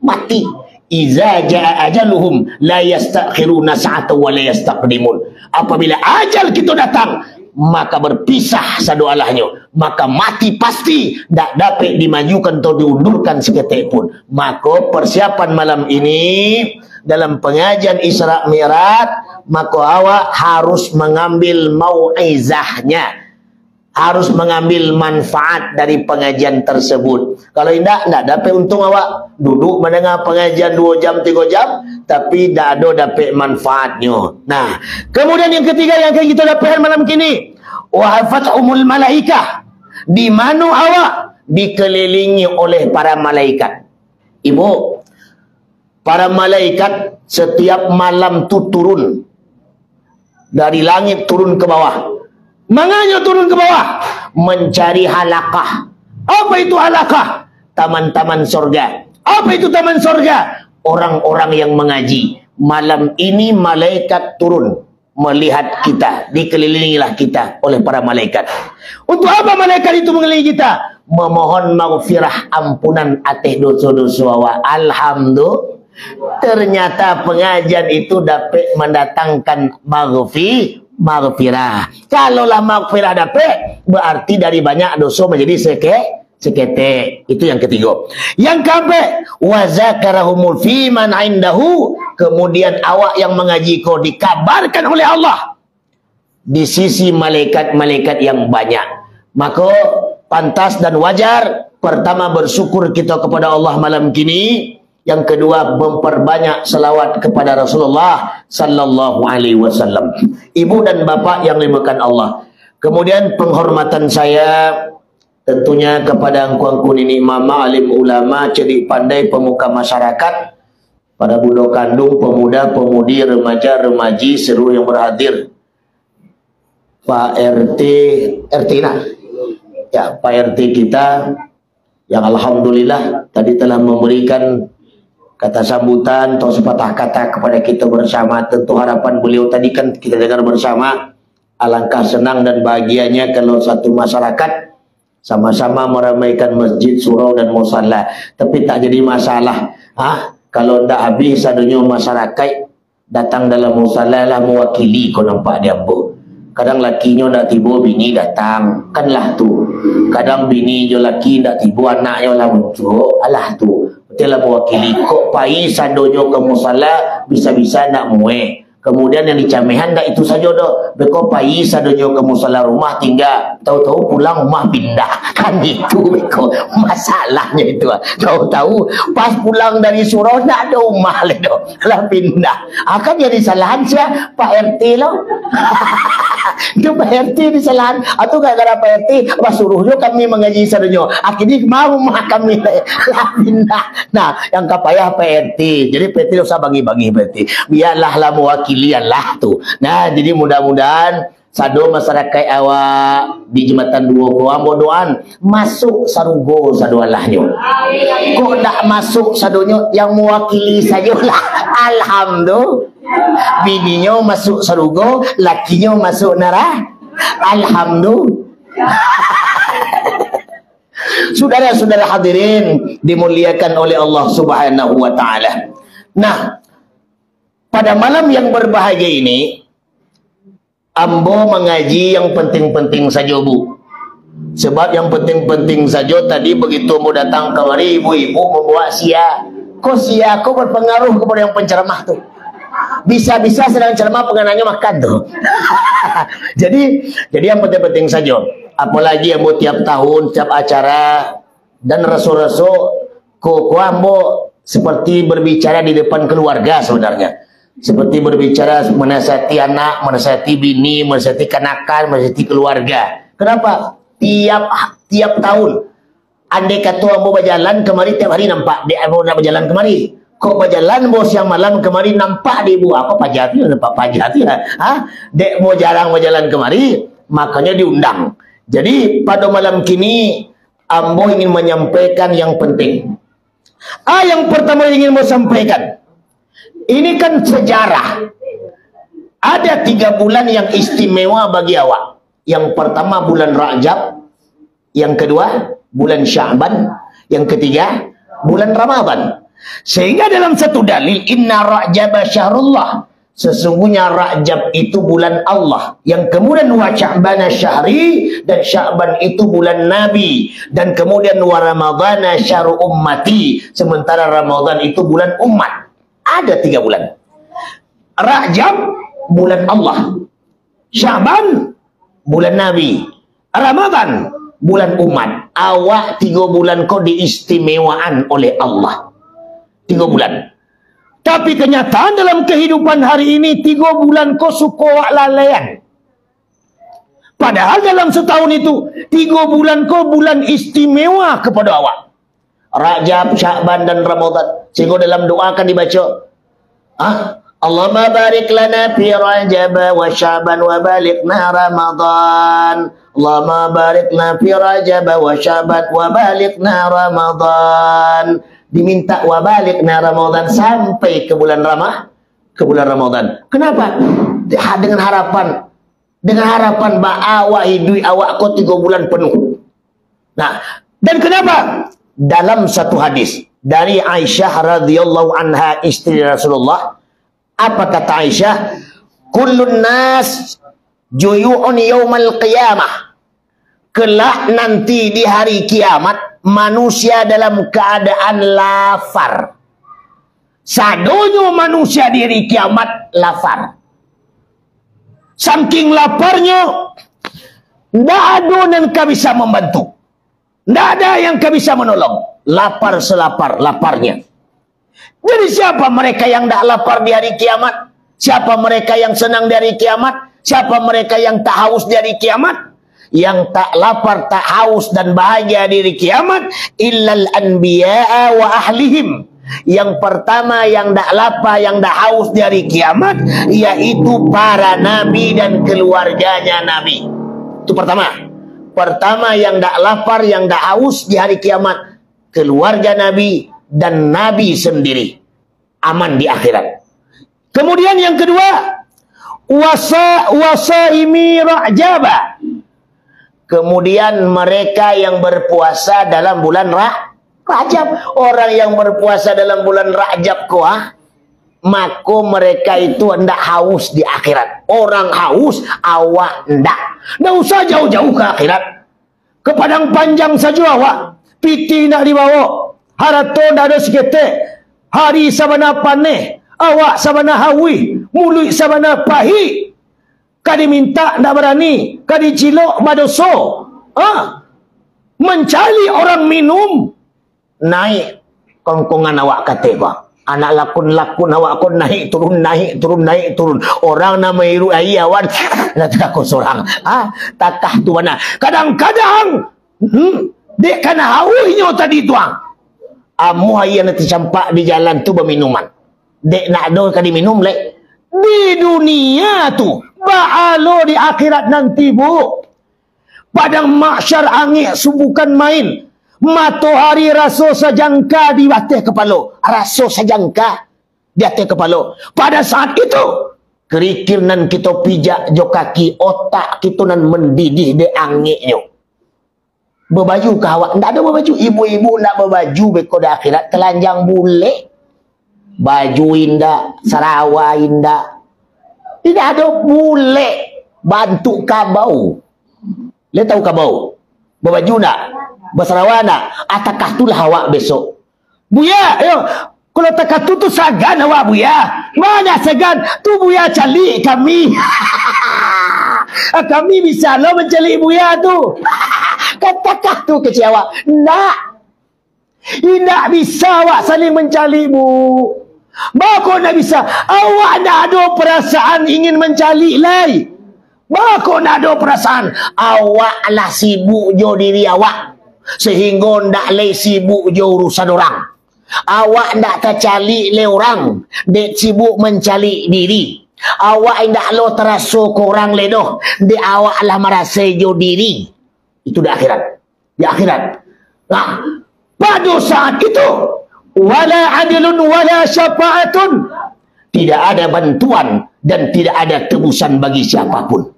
mati. Iza jaa ajaluhum la yastakhiruna sa'ata wa la yastaqdimun. Apabila ajal kita datang, maka berpisah sadoalahnya, maka mati pasti, tak dapat dimajukan atau diundurkan seketik pun. Maka persiapan malam ini dalam pengajian Isra Mi'raj, maka awak harus mengambil mau'izahnya, harus mengambil manfaat dari pengajian tersebut. Kalau tidak dapat untung awak duduk mendengar pengajian 2 jam 3 jam, tapi tak ada dapat manfaatnya. Nah, kemudian yang ketiga yang kita dapat malam kini, wa fathumul malaikah, di mana awak dikelilingi oleh para malaikat. Ibu, para malaikat setiap malam tu turun dari langit turun ke bawah. Manganya turun ke bawah? Mencari halakah. Apa itu halakah? Taman-taman sorga. Apa itu taman sorga? Orang-orang yang mengaji. Malam ini malaikat turun melihat kita, dikelilingilah kita oleh para malaikat. Untuk apa malaikat itu mengelilingi kita? memohon maghfirah ampunan atih dosa-dosa awak. Alhamdulillah. Ternyata pengajian itu dapat mendatangkan maghfirah. Kalaulah maghfirah dapat, berarti dari banyak dosa menjadi sekete. Itu yang ketiga. Yang keempat, wa zakarahumul fi man indahu. Kemudian awak yang mengaji kau dikabarkan oleh Allah di sisi malaikat-malaikat yang banyak. Maka pantas dan wajar, pertama bersyukur kita kepada Allah malam kini. Yang kedua, memperbanyak selawat kepada Rasulullah sallallahu alaihi wasallam. Ibu dan bapak yang dimuliakan Allah. Kemudian penghormatan saya tentunya kepada angku-angku nini mama, alim ulama, cerdik pandai, pemuka masyarakat, para budak kandung, pemuda, pemudi, remaja, remaji, seluruh yang berhadir. Pak RT nah. Ya, Pak RT kita yang alhamdulillah tadi telah memberikan kata sambutan atau sepatah kata kepada kita bersama. Tentu harapan beliau tadi kan kita dengar bersama. Alangkah senang dan bahagianya kalau satu masyarakat sama-sama meramaikan masjid, surau dan musalla. Tapi tak jadi masalah. Kalau tidak habis adanya masyarakat datang dalam musalla lah mewakili, kau nampak dia bu. Kadang lakinya tak tiba, bini datang. Kanlah tu. Kadang bini jo laki tak tiba, anaknya lah muncul. Alah tu. Telah mewakili kok pai sadonyo ke musalla bisa-bisa nak mueh. Kemudian yang dicamehan tak itu saja dah. Beko pai sadonyo ke musalla rumah tinggal. Tahu-tahu pulang rumah pindah. Kan itu beko. Masalahnya itu. Tahu-tahu pas pulang dari surau tak ada rumah lah pindah. Akan jadi salahan siya Pak RT loh. Itu Pak RT disalahan. Atau gara-gara Pak RT suruhnya kami mengaji sadonyo. Akhirnya mau rumah kami lah pindah. Nah, yang kapayah Pak RT. Jadi Pak RT usah bagi-bagi Pak RT. Biarlah lah mewakilian lah tu. Nah, jadi mudah-mudahan sado masyarakat awak di Jembatan 2 ko doan masuk sarugo sado Allahnya. Kok tak masuk sadonya yang mewakili sajalah. Alhamdulillah. Bininya masuk sarugo, lakinya masuk neraka. Alhamdulillah. Saudara-saudara hadirin dimuliakan oleh Allah Subhanahu wa taala. Nah, pada malam yang berbahagia ini ambo mengaji yang penting-penting saja bu. Sebab yang penting-penting saja tadi begitu mau datang kemari ibu-ibu membawa sia. Kok sia kok berpengaruh kepada yang penceramah tuh. Bisa-bisa sedang ceramah pengenanya makan tuh. jadi yang penting-penting saja. Apalagi yang mau tiap tahun, tiap acara dan rasul-rasul kok ambo seperti berbicara di depan keluarga sebenarnya. Seperti berbicara menasihati anak, menasihati bini, menasihati kanakan, menasihati keluarga. Kenapa? Tiap tahun. Andai kata ambo berjalan kemari tiap hari nampak dia ambo nak berjalan kemari. Kok berjalan bos siang malam kemari nampak di ibu apa pajati nampak pajati lah. Dek mau jarang berjalan kemari makanya diundang. Jadi pada malam kini ambo ingin menyampaikan yang penting. Yang pertama ingin mau sampaikan. Ini kan sejarah. Ada 3 bulan yang istimewa bagi awak. Yang pertama bulan Rajab, yang kedua bulan Sya'ban, yang ketiga bulan Ramadan. Sehingga dalam satu dalil inna Rajaba syahrullah, sesungguhnya Rajab itu bulan Allah, yang kemudian wa Sya'bana syahri, dan Sya'ban itu bulan Nabi, dan kemudian wa Ramadhana syahru ummati, sementara Ramadan itu bulan umat. Ada 3 bulan. Rajab bulan Allah, Sya'ban bulan Nabi, Ramadan bulan umat. Awak 3 bulan kau diistimewaan oleh Allah. 3 bulan. Tapi kenyataan dalam kehidupan hari ini 3 bulan kau suka lalaian. Padahal dalam setahun itu 3 bulan kau bulan istimewa kepada awak. Rajab, Sya'ban dan Ramadan. Sehingga dalam doa akan dibaca, Allahumma barik lana fi Rajab wa Sya'ban wa balighna Ramadan. Allahumma barik lana fi Rajab wa Sya'ban wa balighna Ramadan. Diminta wa balighna Ramadan sampai ke bulan Ramadan. Kenapa? Dengan harapan awak hidup awak kau 3 bulan penuh. Nah, Dan kenapa? Dalam satu hadis dari Aisyah radhiyallahu anha, istri Rasulullah, apa kata Aisyah? Kullun nas juyu'un yaumal qiyamah. Kelak nanti di hari kiamat manusia dalam keadaan lapar. Sadonyo manusia di hari kiamat lapar. Saking laparnya, tidak ada yang bisa membantu. Tidak ada yang bisa menolong. Lapar selapar-laparnya. Jadi siapa mereka yang tidak lapar di hari kiamat? Siapa mereka yang senang di hari kiamat? Siapa mereka yang tak haus di hari kiamat? Yang tak lapar, tak haus dan bahagia di hari kiamat, illal anbiya'a wa ahlihim. Yang pertama yang tak lapar, yang tak haus di hari kiamat, yaitu para nabi dan keluarganya nabi. Itu pertama. Pertama yang tak lapar, yang tak haus di hari kiamat, keluarga nabi dan nabi sendiri. Aman di akhirat. Kemudian yang kedua, wasaimi ra'jaba. Kemudian mereka yang berpuasa dalam bulan Rajab. Orang yang berpuasa dalam bulan Rajab maka mereka itu hendak haus di akhirat. Orang haus, awak hendak. Tidak usah jauh-jauh ke akhirat. Ke padang panjang saja awak. Piti nak dibawa. Harato tidak ada seketik. Hari sabana paneh. Awak sabana hawi. Mulut sabana pahi. Kadi minta tidak berani. Kadi cilok madoso. Mencari orang minum. Naik kongkongan awak kata bang. Anak lakun-lakun awak kon naik turun, naik turun, naik turun. Orang nama iru ayi awan nak takut seorang. Takah tu mana? Kadang-kadang dek kana hawuhnya tadi tuang. Amu ayi nak tercampak di jalan tu berminuman. Dek nak do kadi minum lek. Di dunia tu, ba'alo di akhirat nanti bu. Padang mahsyar angin bukan main. Matahari rasa sajangka di atas kepala. Rasa sajangka di atas kepala. Pada saat itu, kerikir nan kita pijak jo kaki, otak kita nan mendidih de angiknya. Berbaju ke awak? Tidak ada berbaju. Ibu-ibu nak berbaju beko di akhirat. Telanjang bule. Baju indah. Sarawa indah. Tidak ada bule. Bantu kabau. Dia tahu kabau? Berbaju tak? Bersarawa nak? Atakah itulah awak besok? Buya, ayo. Kalau takah tu sagan awak buya. Mana sagan? Tu buya calik kami. Kami bisa lo mencalik buya tu. Katakah tu kecil awak? Tak. Tidak bisa awak saling mencalik bu. Bako nak bisa. Awak nak ada perasaan ingin mencalik lai. Bako nak ada perasaan. Awak lah sibuk jo diri awak. Sehingga ndak le sibuk je urusan orang. Awak ndak tercalik le orang. Dek sibuk mencalik diri. Awak ndak lo terasa ke orang le doh. Dek awak lah merasa je diri. Itu di akhirat. Di akhirat. Nah, pada saat itu wala adilun wala syafa'atun. Tidak ada bantuan dan tidak ada tebusan bagi siapapun.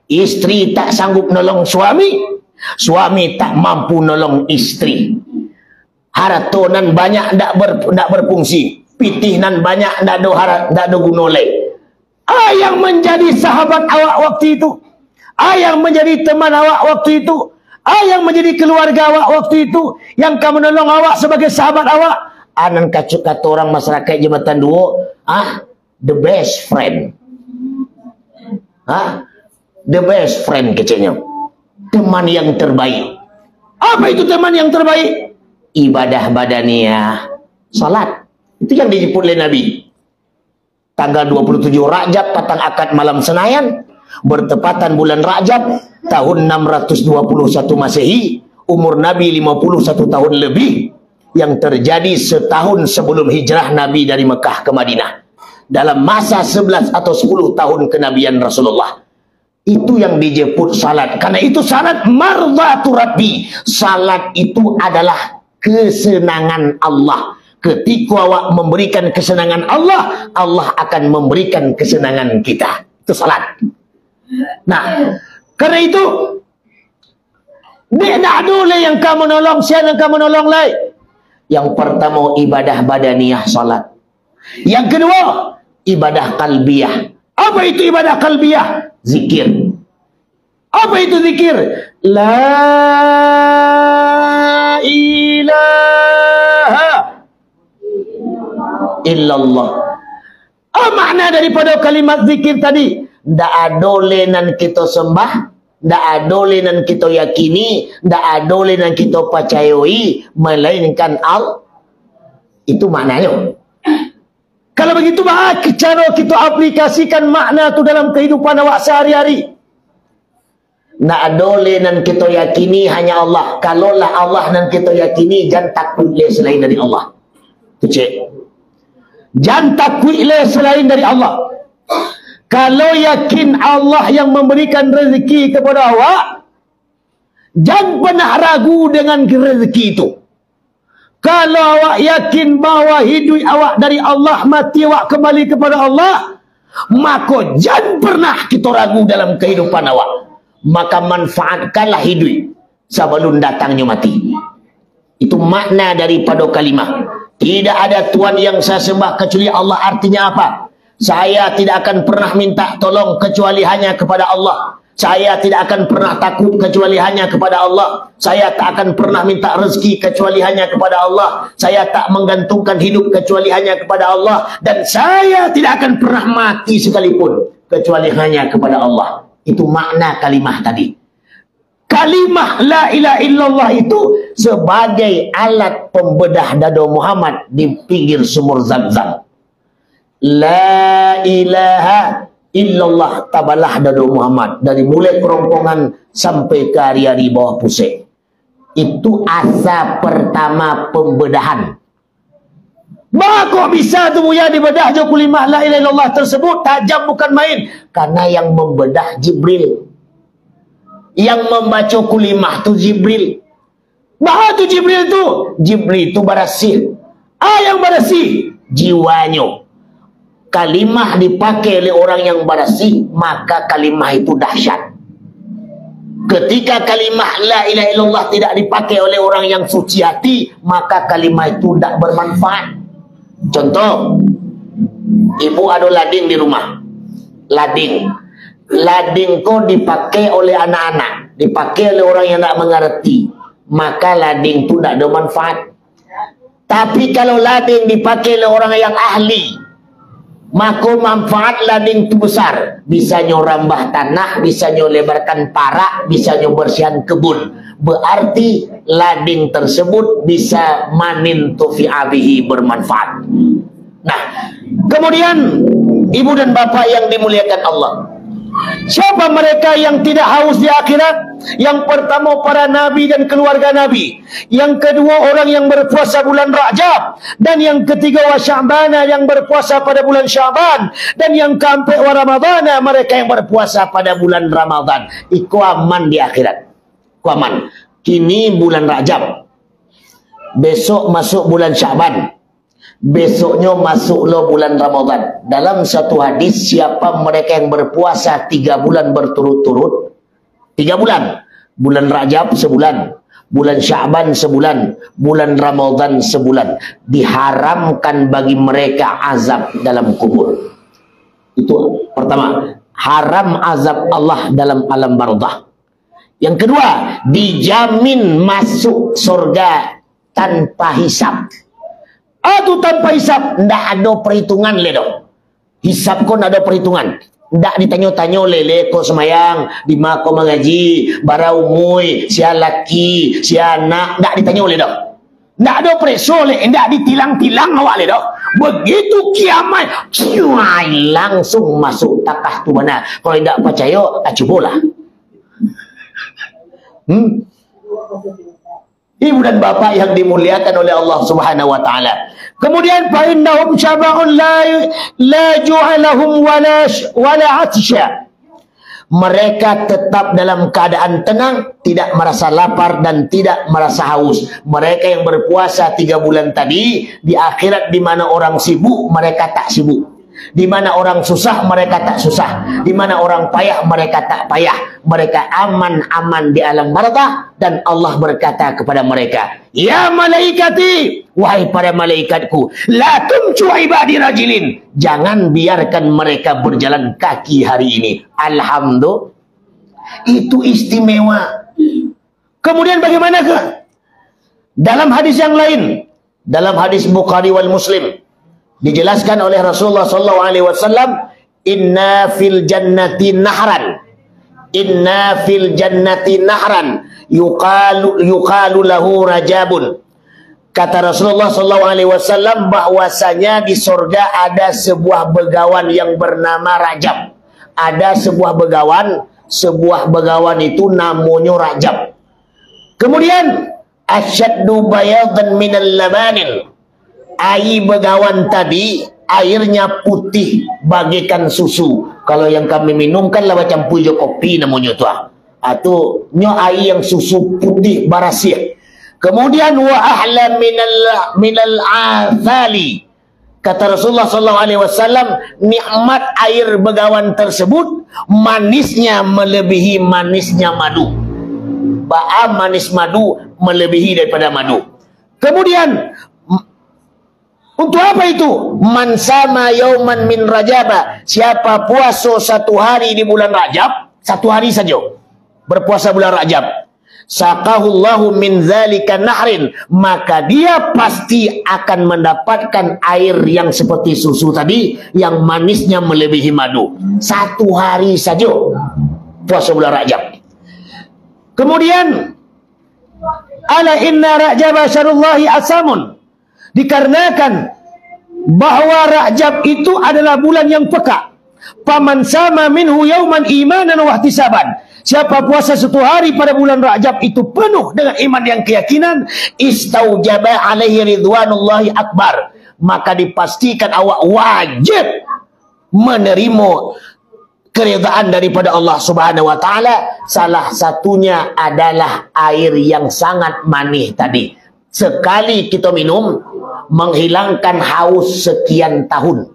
Istri tak sanggup nolong suami. Suami tak mampu nolong istri. Harta nan banyak ndak berfungsi. Pitih nan banyak ndak ada guna le. Yang menjadi sahabat awak waktu itu. Yang menjadi teman awak waktu itu. Yang menjadi keluarga awak waktu itu. Yang kamu menolong awak sebagai sahabat awak. Anan kata orang masyarakat Jabatan 2. The best friend. The best friend kecilnya. Teman yang terbaik. Apa itu teman yang terbaik? Ibadah badaniyah. Salat. Itu yang dijemput oleh Nabi. Tanggal 27 Rajab, patang akad malam Senayan. Bertepatan bulan Rajab. Tahun 621 Masehi. Umur Nabi 51 tahun lebih. Yang terjadi setahun sebelum hijrah Nabi dari Mekah ke Madinah. Dalam masa 11 atau 10 tahun kenabian Rasulullah. Itu yang dijemput salat. Karena itu salat mardhatu Rabbi. Salat itu adalah kesenangan Allah. Ketika awak memberikan kesenangan Allah, Allah akan memberikan kesenangan kita. Itu salat. Nah, karena itu Dia nak dulu yang kamu nolong, siapa yang kamu nolong lai? Yang pertama ibadah badaniyah, salat. Yang kedua ibadah qalbiyah. Apa itu ibadah qalbiyah? Zikir. Apa itu zikir? La ilaha illallah. Apa makna daripada kalimat zikir tadi? Tak ada lenan kita sembah, tak ada lenan kita yakini, tak ada lenan kita percayai, melainkan itu maknanya. Kalau begitu, cara kita aplikasikan makna itu dalam kehidupan awak sehari-hari. Tak ada lenan kita yakini hanya Allah. Kalaulah Allah nan kita yakini, jangan takut selain dari Allah. Itu cik. Jangan takutlah selain dari Allah. Kalau yakin Allah yang memberikan rezeki kepada awak, jangan pernah ragu dengan rezeki itu. Kalau awak yakin bahawa hidup awak dari Allah, mati awak kembali kepada Allah, maka jangan pernah kita ragu dalam kehidupan awak. Maka manfaatkanlah hidup sebelum datangnya mati. Itu makna daripada kalimah. Tidak ada Tuhan yang saya sembah kecuali Allah. Artinya apa? Saya tidak akan pernah minta tolong kecuali hanya kepada Allah. Saya tidak akan pernah takut kecuali hanya kepada Allah. Saya tak akan pernah minta rezeki kecuali hanya kepada Allah. Saya tak menggantungkan hidup kecuali hanya kepada Allah. Dan saya tidak akan pernah mati sekalipun kecuali hanya kepada Allah. Itu makna kalimah tadi. Kalimah la ilaha illallah itu sebagai alat pembedah dada Muhammad di pinggir sumur Zam-Zam. La ilaha illallah tabalah dada Muhammad, dari mulai kerongkongan sampai ke hari-hari bawah pusing. Itu asa pertama pembedahan. Kok bisa tu buaya dibedah je kalimah la ilaha illallah tersebut? Tajam bukan main. Karena yang membedah Jibril. Yang membaca kalimah tu Jibril. Bahawa tu Jibril tu? Jibril tu bersih. Yang bersih jiwanya. Kalimah dipakai oleh orang yang bersih, maka kalimah itu dahsyat. Ketika kalimah la ilaha illallah tidak dipakai oleh orang yang suci hati, maka kalimah itu tidak bermanfaat. Contoh, ibu ada lading di rumah. Lading kau dipakai oleh anak-anak, dipakai oleh orang yang tak mengerti, maka lading itu tidak ada manfaat. Tapi kalau lading dipakai oleh orang yang ahli, maka manfaat lading itu besar. Bisa rambah tanah, bisa lebarkan parak, bisa bersihan kebun. Berarti lading tersebut bisa manin tufi'abihi, bermanfaat. Nah, kemudian ibu dan bapak yang dimuliakan Allah, siapa mereka yang tidak haus di akhirat? Yang pertama para nabi dan keluarga nabi. Yang kedua orang yang berpuasa bulan Rajab. Dan yang ketiga wa Sya'bana, yang berpuasa pada bulan Sya'ban. Dan yang keempat wa Ramadhana, mereka yang berpuasa pada bulan Ramadan. Iku aman di akhirat. Iku aman. Kini bulan Rajab, besok masuk bulan Sya'ban, besoknya masuklah bulan Ramadan. Dalam satu hadis, siapa mereka yang berpuasa 3 bulan berturut-turut, 3 bulan, bulan Rajab sebulan, bulan Sya'ban sebulan, bulan Ramadan sebulan, diharamkan bagi mereka azab dalam kubur. Itu pertama, haram azab Allah dalam alam barzakh. Yang kedua, dijamin masuk surga tanpa hisab. Itu tanpa hisab, tidak ada perhitungan ledo. Hisab kau tidak ada perhitungan. Tidak ditanya-tanya lele kau semayang, di mana kau mengaji, bara umui, sia laki, sia anak, tidak ditanya ledo. Tidak ada preso le, tidak ditilang-tilang awak ledo. Begitu kiamat, langsung masuk takah tu mana. Kalau tidak percaya, cubalah. Ibu dan bapak yang dimuliakan oleh Allah Subhanahu wa taala. Kemudian fa innahum syaba'un la ju'alahum wala atsya. Mereka tetap dalam keadaan tenang, tidak merasa lapar dan tidak merasa haus. Mereka yang berpuasa 3 bulan tadi, di akhirat di mana orang sibuk, mereka tak sibuk. Di mana orang susah, mereka tak susah. Di mana orang payah, mereka tak payah. Mereka aman-aman di alam barzakh. Dan Allah berkata kepada mereka, ya malaikati, wahai para malaikatku, la tumcu ibadi rajilin, jangan biarkan mereka berjalan kaki hari ini. Alhamdulillah, itu istimewa. Kemudian bagaimanakah? Dalam hadis yang lain, dalam hadis Bukhari wal Muslim, dijelaskan oleh Rasulullah SAW, inna fil jannati nahran, inna fil jannati nahran yuqalu lahu rajabun. Kata Rasulullah SAW bahwasanya di surga ada sebuah begawan yang bernama Rajab. Ada sebuah begawan itu namanya Rajab. Kemudian asyaddu bayadan minal labanin, air begawan tadi airnya putih bagaikan susu. Kalau yang kami minum kan lah macam pujo kopi namanya tu. Atau nyo air yang susu putih barasih. Kemudian wa ahla minal athali. Kata Rasulullah SAW, nikmat air begawan tersebut manisnya melebihi manisnya madu. Manis madu melebihi daripada madu. Kemudian untuk apa itu? Man sama yauman min Rajab, siapa puasa satu hari di bulan Rajab, satu hari saja berpuasa bulan Rajab, saqahullahu min dzalika nahrin, maka dia pasti akan mendapatkan air yang seperti susu tadi, yang manisnya melebihi madu. Satu hari saja puasa bulan Rajab. Kemudian ala inna Rajab syarullahi asamun, dikarenakan bahwa Rajab itu adalah bulan yang peka. Paman sama minhu yauman imanan wa ihtisaban, siapa puasa satu hari pada bulan Rajab itu penuh dengan iman yang keyakinan, istaujaba alaihi ridwanullahi akbar, maka dipastikan awak wajib menerima keridaan daripada Allah Subhanahu wa taala. Salah satunya adalah air yang sangat manis tadi. Sekali kita minum menghilangkan haus sekian tahun.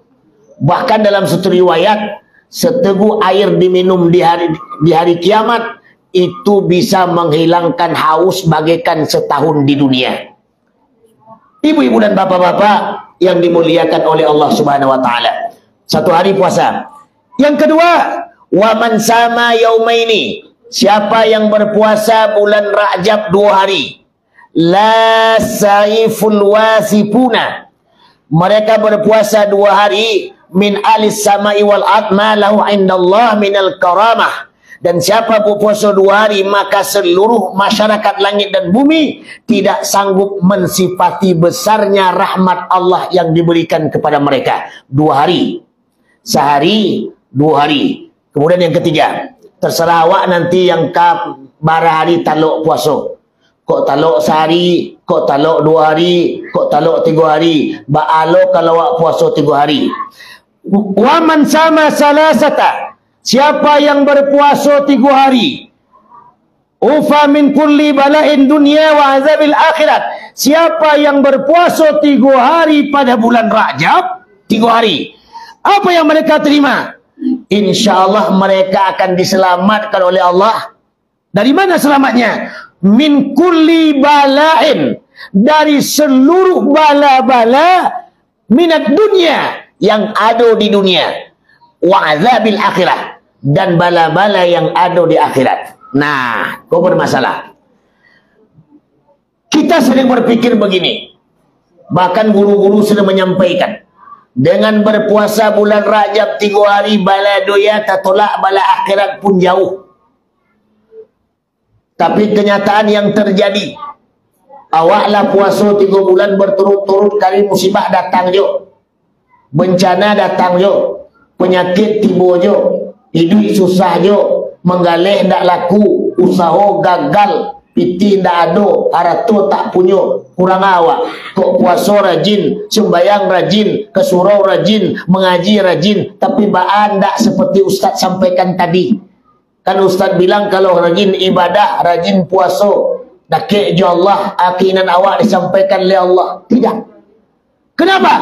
Bahkan dalam satu riwayat, seteguk air diminum di hari kiamat itu bisa menghilangkan haus bagaikan setahun di dunia. Ibu-ibu dan bapak-bapak yang dimuliakan oleh Allah Subhanahu wa taala, satu hari puasa. Yang kedua, wa man sama yaumaini, siapa yang berpuasa bulan Rajab 2 hari, la saiful wasifuna, mereka berpuasa 2 hari, min alis samai wal atma lahu indallah minal karamah, dan siapa berpuasa 2 hari maka seluruh masyarakat langit dan bumi tidak sanggup mensifati besarnya rahmat Allah yang diberikan kepada mereka. 2 hari, sehari 2 hari. Kemudian yang ketiga, terserah awak nanti yang bara hari taluk puasa. Kok taluk sehari, kok taluk 2 hari, kok taluk 3 hari. Ba'alo kalau awak puasa 3 hari. Wa man sama salasata, siapa yang berpuasa 3 hari, ufa min kulli bala'in dunya wa azabil akhirat, siapa yang berpuasa 3 hari pada bulan Rajab, 3 hari, apa yang mereka terima? InsyaAllah mereka akan diselamatkan oleh Allah. Dari mana selamatnya? Min kulli bala'in, dari seluruh bala-bala, minat dunia, yang ada di dunia, wa azabil akhirah, dan bala-bala yang ada di akhirat. Nah, kau bermasalah. Kita sering berpikir begini, bahkan guru-guru sudah menyampaikan, dengan berpuasa bulan Rajab 3 hari, bala doya tak tolak, bala akhirat pun jauh. Tapi kenyataan yang terjadi, awaklah puasa 3 bulan berturut-turut, kali musibah datang jo, bencana datang jo, penyakit tiba jo, hidup susah jo, menggalih tak laku, usaha gagal, piti tak ada, harta tak punya, kurang awak. Kok puasa rajin, sembayang rajin, ke surau rajin, mengaji rajin, tapi baan tak seperti Ustaz sampaikan tadi. Kan Ustaz bilang kalau rajin ibadah, rajin puasa, dakik je Allah, akinan awak disampaikan oleh Allah. Tidak. Kenapa?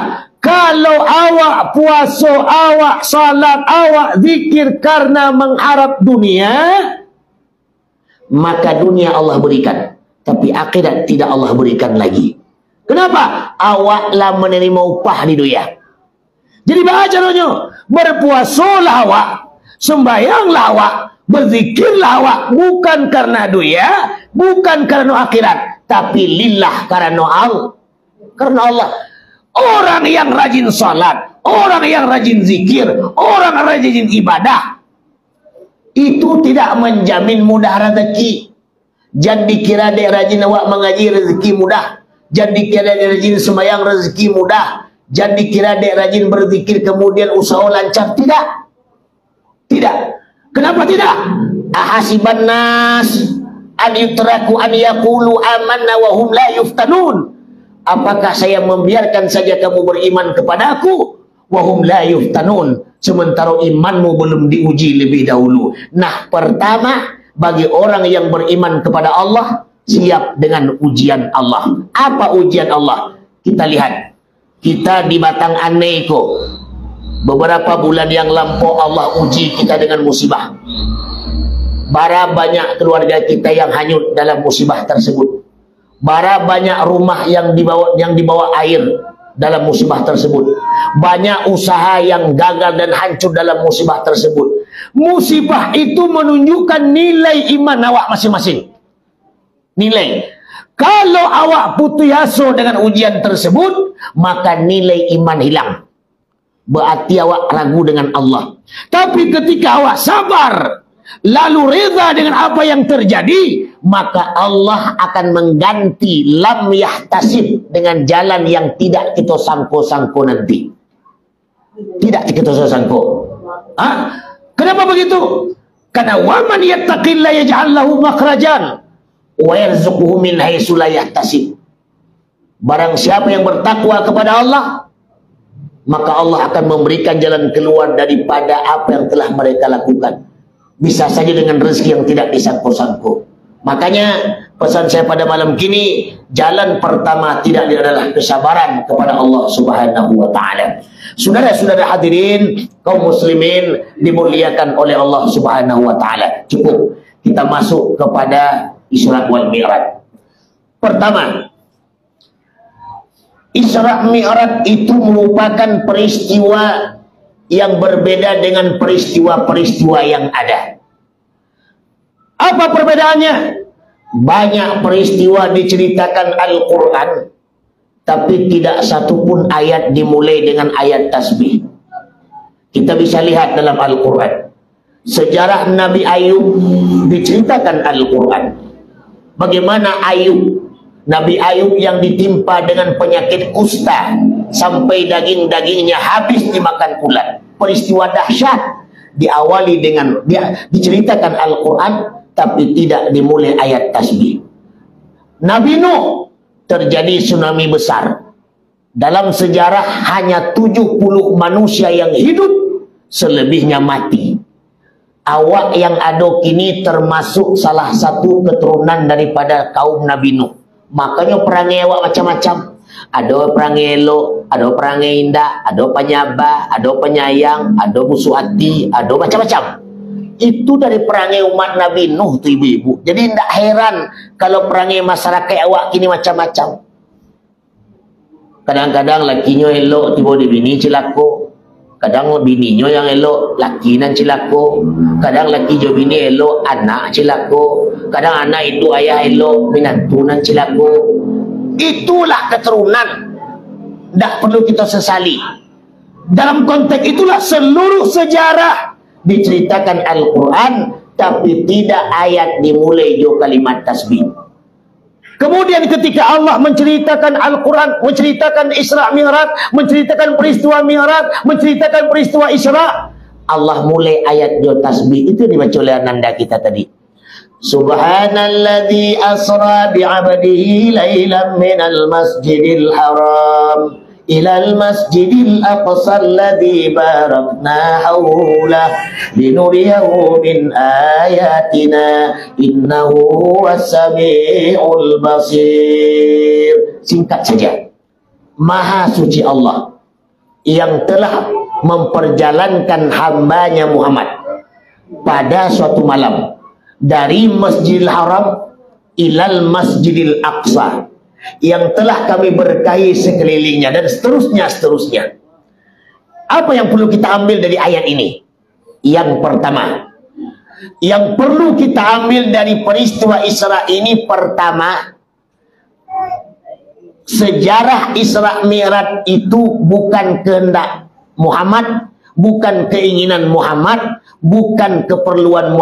Kalau awak puasa, awak salat, awak zikir karena mengharap dunia, maka dunia Allah berikan, tapi akhirat tidak Allah berikan lagi. Kenapa? Awaklah menerima upah di dunia. Jadi caranya, berpuasalah awak, sembahyanglah awak, berzikirlah awak, bukan karena dunia, bukan karena akhirat, tapi lillah, karena Allah. Orang yang rajin salat, orang yang rajin zikir, orang yang rajin ibadah, itu tidak menjamin mudah rezeki. Jangan dikira dia rajin awak mengaji rezeki mudah. Jangan dikira dia rajin sembahyang rezeki mudah. Jangan dikira dia rajin berzikir kemudian usaha lancar. Tidak. Tidak. Kenapa tidak? Ahasiban nas an yutraku an yaqulu amanna wa hum la yuftanun. Apakah saya membiarkan saja kamu beriman kepada aku, wahum la yuftanun, sementara imanmu belum diuji lebih dahulu. Nah, pertama, bagi orang yang beriman kepada Allah, siap dengan ujian Allah. Apa ujian Allah? Kita lihat. Kita di Batang Aneko, beberapa bulan yang lampau Allah uji kita dengan musibah. Bara banyak keluarga kita yang hanyut dalam musibah tersebut. Bara banyak rumah yang dibawa air dalam musibah tersebut. Banyak usaha yang gagal dan hancur dalam musibah tersebut. Musibah itu menunjukkan nilai iman awak masing-masing. Nilai. Kalau awak putus asa dengan ujian tersebut, maka nilai iman hilang. Berarti awak ragu dengan Allah. Tapi ketika awak sabar, lalu reda dengan apa yang terjadi, maka Allah akan mengganti lam yahtasib dengan jalan yang tidak kita sangko-sangko nanti. Tidak kita sangko. Kenapa begitu? Karena waman yattaqillah yaj'al lahu makhrajan wa yarzuquhu min haitsu la yahtasib. Barang siapa yang bertakwa kepada Allah, maka Allah akan memberikan jalan keluar daripada apa yang telah mereka lakukan. Bisa saja dengan rezeki yang tidak disangko-sangko. Makanya pesan saya pada malam kini, jalan pertama tidak adalah kesabaran kepada Allah Subhanahu wa taala. Saudara-saudara hadirin, kaum muslimin dimuliakan oleh Allah Subhanahu wa taala. Cukup kita masuk kepada Isra wal Mi'raj. Pertama, Isra Mi'raj itu merupakan peristiwa yang berbeda dengan peristiwa-peristiwa yang ada. Apa perbedaannya? Banyak peristiwa diceritakan Al-Quran, tapi tidak satupun ayat dimulai dengan ayat tasbih. Kita bisa lihat dalam Al-Quran. Sejarah Nabi Ayub diceritakan Al-Quran. Bagaimana Nabi Ayub yang ditimpa dengan penyakit kusta sampai daging-dagingnya habis dimakan ulat. Peristiwa dahsyat diawali dengan diceritakan Al-Quran, tapi tidak dimulai ayat tasbih. Nabi Nuh terjadi tsunami besar. Dalam sejarah hanya 70 manusia yang hidup, selebihnya mati. Awak yang ada kini termasuk salah satu keturunan daripada kaum Nabi Nuh. Makanya perangai awak macam-macam. Ada perangai elok, ada perangai indah, ada penyabah, ada penyayang, ada busuk hati, ada macam-macam. Itu dari perangai umat Nabi Nuh tu ibu-ibu. Jadi tidak heran kalau perangai masyarakat awak kini macam-macam. Kadang-kadang lakinya elok tiba di bini cilako. Kadang bininya yang elok laki nan cilako. Kadang laki jo bini elok anak cilako. Kadang anak itu ayah elok minantu nan cilako. Itulah keturunan. Tidak perlu kita sesali. Dalam konteks itulah seluruh sejarah diceritakan Al-Quran, tapi tidak ayat dimulai jo kalimat tasbih. Kemudian ketika Allah menceritakan Al-Quran, menceritakan Isra Mi'raj, menceritakan peristiwa Mi'raj, menceritakan peristiwa Isra, Allah mulai ayat jo tasbih. Itu dibaca oleh ananda kita tadi. Subhanalladzi asra bi'abdihi laylan minal masjidil haram ilal masjidil aqsa alladzi barakna haulah linuriyahu min ayatina innahu was-sami'ul basir. Singkat saja, Maha suci Allah yang telah memperjalankan hambanya Muhammad pada suatu malam dari Masjidil Haram ilal Masjidil Aqsa, yang telah kami berkahi sekelilingnya, dan seterusnya. Apa yang perlu kita ambil dari ayat ini? Yang pertama, yang perlu kita ambil dari peristiwa Isra ini, pertama, sejarah Isra Mi'raj itu bukan kehendak Muhammad, bukan keinginan Muhammad, bukan keperluan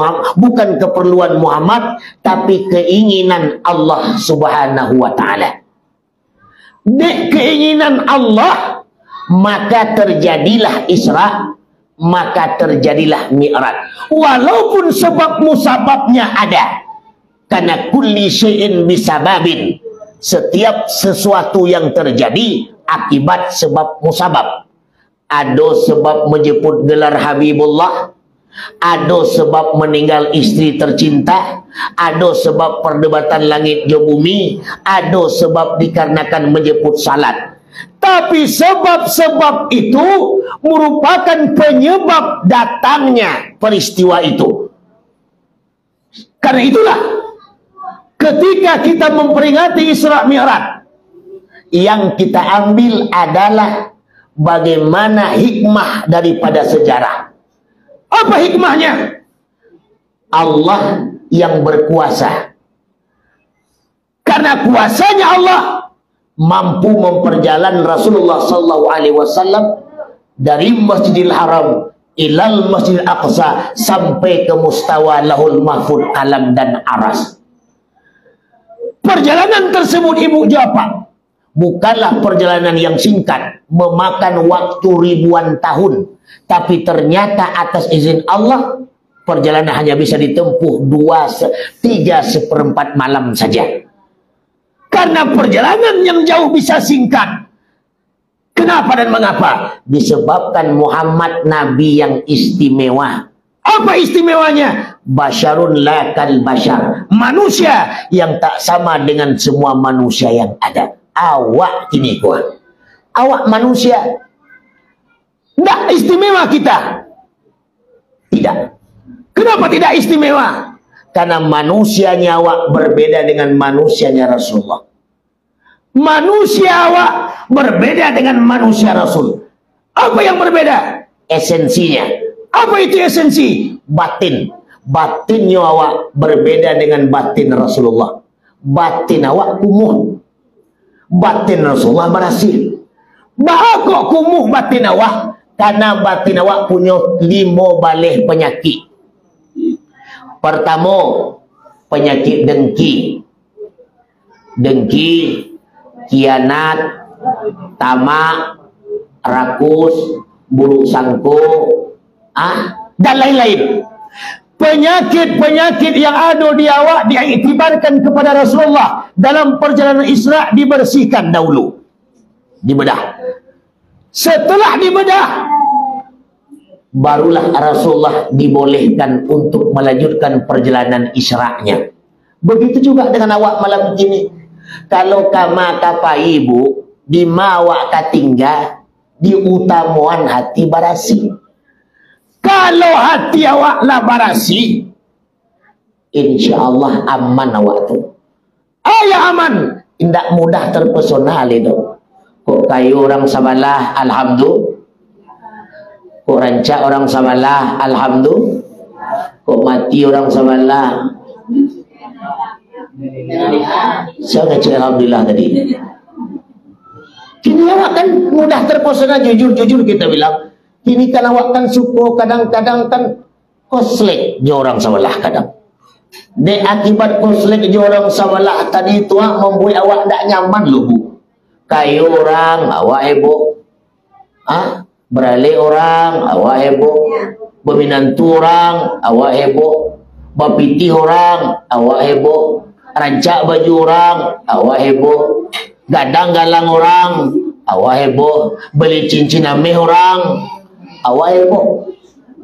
Muhammad, tapi keinginan Allah Subhanahu wa ta'ala. Di keinginan Allah, maka terjadilah Isra, maka terjadilah Mi'raj. Walaupun sebab musababnya ada, karena kulli syai'in bisababin, setiap sesuatu yang terjadi akibat sebab musabab. Ada sebab menjemput gelar Habibullah, ada sebab meninggal istri tercinta, ada sebab perdebatan langit dan bumi, ada sebab dikarenakan menjemput salat. Tapi sebab-sebab itu merupakan penyebab datangnya peristiwa itu. Karena itulah, ketika kita memperingati Isra Mi'raj, yang kita ambil adalah bagaimana hikmah daripada sejarah. Apa hikmahnya? Allah yang berkuasa. Karena kuasanya Allah mampu memperjalan Rasulullah SAW dari Masjidil Haram ilal Masjidil Aqsa sampai ke mustawa Lahul Mahfud, alam dan aras. Perjalanan tersebut, ibu jawab, bukanlah perjalanan yang singkat, memakan waktu ribuan tahun, tapi ternyata atas izin Allah perjalanan hanya bisa ditempuh 3/4 malam saja. Karena perjalanan yang jauh bisa singkat. Kenapa dan mengapa? Disebabkan Muhammad Nabi yang istimewa. Apa istimewanya? Basyarun la kal basyar, manusia yang tak sama dengan semua manusia yang ada. Awak kini kuat, awak manusia, tidak istimewa kita. Tidak. Kenapa tidak istimewa? Karena manusianya awak berbeda dengan manusianya Rasulullah. Manusia awak berbeda dengan manusia Rasul. Apa yang berbeda? Esensinya. Apa itu esensi? Batin. Batinnya awak berbeda dengan batin Rasulullah. Batin awak kumuh, batin Rasulullah berhasil. Bahak kumuh batin awak? Karena batin awak punya 5 balih penyakit. Pertama, penyakit dengki. Dengki, kianat, tamak, rakus, buruk sangko, dan lain-lain. Penyakit-penyakit yang ada di awak diiktibarkan kepada Rasulullah. Dalam perjalanan Isra dibersihkan dahulu, dibedah. Setelah dibedah, barulah Rasulullah dibolehkan untuk melanjutkan perjalanan Isra-nya. Begitu juga dengan awak malam ini. Kalau kama kapa ibu di mawak katingga di utamuan hati barasi. Kalau hati awak lah barasi, insya Allah aman awak tu. Ayah aman, tidak mudah terpesona itu. Kok kayu orang sabalah, alhamdulillah. Kok rancak orang sabalah, alhamdulillah. Kok mati orang sabalah. Saya ngecek alhamdulillah tadi. Kini awak kan mudah terpesona, jujur-jujur kita bilang. Kini kan awak kan suka kadang-kadang kan koslek je orang sabalah kadang. De akibat koslek je orang sabalah tadi itu membuat awak tak nyaman loh bu. Kayu orang awak heboh, beralih orang awak heboh, berminantu orang awak heboh, bapiti orang awak heboh, rancak baju orang awak heboh, gadang galang orang awak heboh, beli cincin ameh orang awak heboh.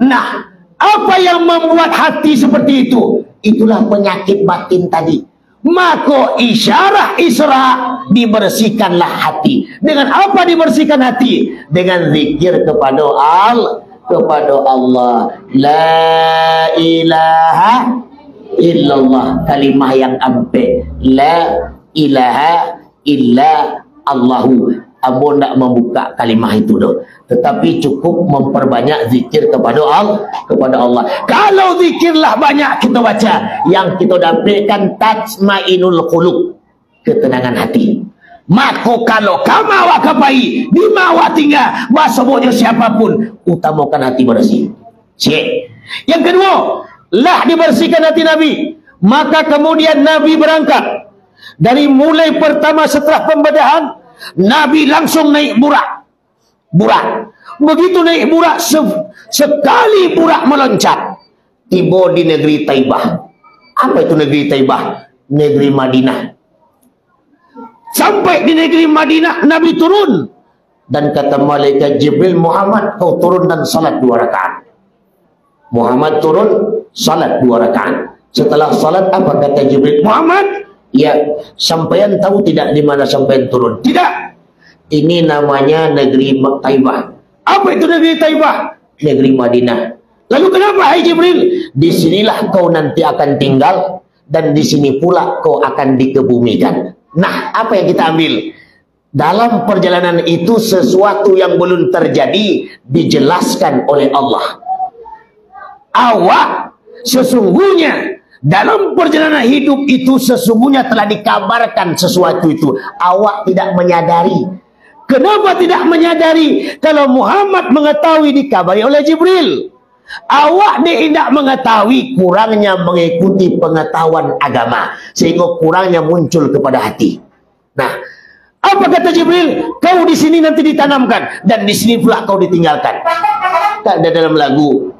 Nah, apa yang membuat hati seperti itu? Itulah penyakit batin tadi. Maka isyarah Isra, dibersihkanlah hati. Dengan apa dibersihkan hati? Dengan zikir kepada Allah. La ilaha illallah, kalimah yang ampe. La ilaha illa Allahu. Abu nak membuka kalimah itu doh, tetapi cukup memperbanyak zikir kepada Allah. Kalau zikirlah banyak kita baca, yang kita dapatkan tatmainul qulub, ketenangan hati. Maka kalau kamu awak kapai di mawa tinggal bahasa siapapun, utamakan hati bersih. Cik. Yang kedua, lah dibersihkan hati Nabi. Maka kemudian Nabi berangkat. Dari mulai pertama setelah pembedahan, Nabi langsung naik burak. Begitu naik burak, sekali burak meloncat, tiba di negeri Taibah. Apa itu negeri Taibah? Negeri Madinah. Sampai di negeri Madinah, Nabi turun. Dan kata malaikat Jibril, Muhammad, kau turun dan salat 2 rakaat. Muhammad turun, salat 2 rakaat. Setelah salat, apa kata Jibril? Muhammad, ya, sampean tahu tidak di mana sampean turun? Tidak. Ini namanya negeri Taibah. Apa itu negeri Taibah? Negeri Madinah. Lalu kenapa, hai Jibril? Disinilah kau nanti akan tinggal, dan di sini pula kau akan dikebumikan. Nah, apa yang kita ambil? Dalam perjalanan itu sesuatu yang belum terjadi dijelaskan oleh Allah. Awak sesungguhnya dalam perjalanan hidup itu sesungguhnya telah dikabarkan sesuatu itu. Awak tidak menyadari. Kenapa tidak menyadari? Kalau Muhammad mengetahui dikabari oleh Jibril. Awak tidak mengetahui, kurangnya mengikuti pengetahuan agama, sehingga kurangnya muncul kepada hati. Nah, apa kata Jibril? Kau di sini nanti ditanamkan, dan di sini pula kau ditinggalkan. Tak ada dalam lagu.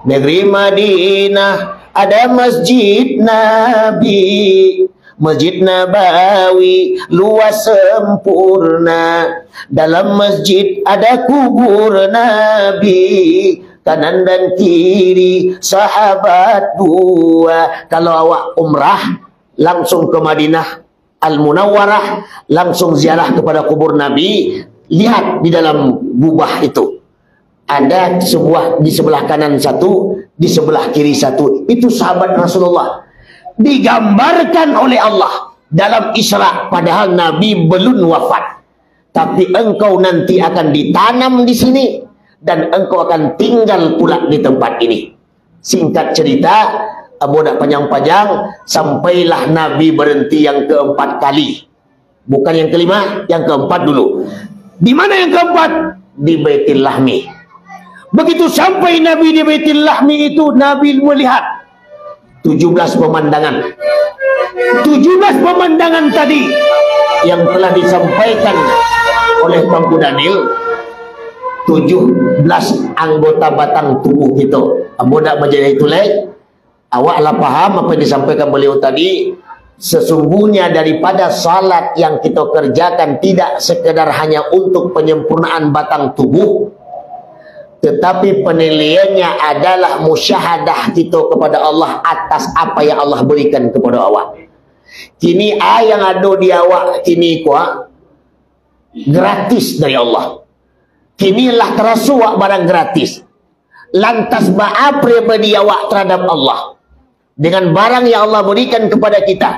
Negeri Madinah ada masjid Nabi, Masjid Nabawi luas sempurna. Dalam masjid ada kubur Nabi, kanan dan kiri sahabat 2. Kalau awak umrah langsung ke Madinah Al-Munawwarah, langsung ziarah kepada kubur Nabi, lihat di dalam gubah itu ada sebuah, di sebelah kanan satu, di sebelah kiri satu. Itu sahabat Rasulullah, digambarkan oleh Allah dalam Isra, padahal Nabi belum wafat. Tapi engkau nanti akan ditanam di sini, dan engkau akan tinggal pula di tempat ini. Singkat cerita, Abu dak panjang-panjang, sampailah Nabi berhenti yang keempat kali. Bukan yang kelima, yang keempat dulu. Di mana yang keempat? Di Baitul Lahmi. Begitu sampai Nabi di Baitul Lahmi itu, Nabi melihat 17 pemandangan. 17 pemandangan tadi yang telah disampaikan oleh Tengku Daniel. 17 anggota batang tubuh itu. Abu dak menjadi tulai. Awaklah paham apa yang disampaikan beliau tadi. Sesungguhnya daripada salat yang kita kerjakan tidak sekedar hanya untuk penyempurnaan batang tubuh, tetapi penilaiannya adalah musyahadah kita kepada Allah atas apa yang Allah berikan kepada awak. Kini yang ada di awak kini kuah gratis dari Allah. Kinilah terasa awak barang gratis. Lantas apa pribadi awak terhadap Allah dengan barang yang Allah berikan kepada kita?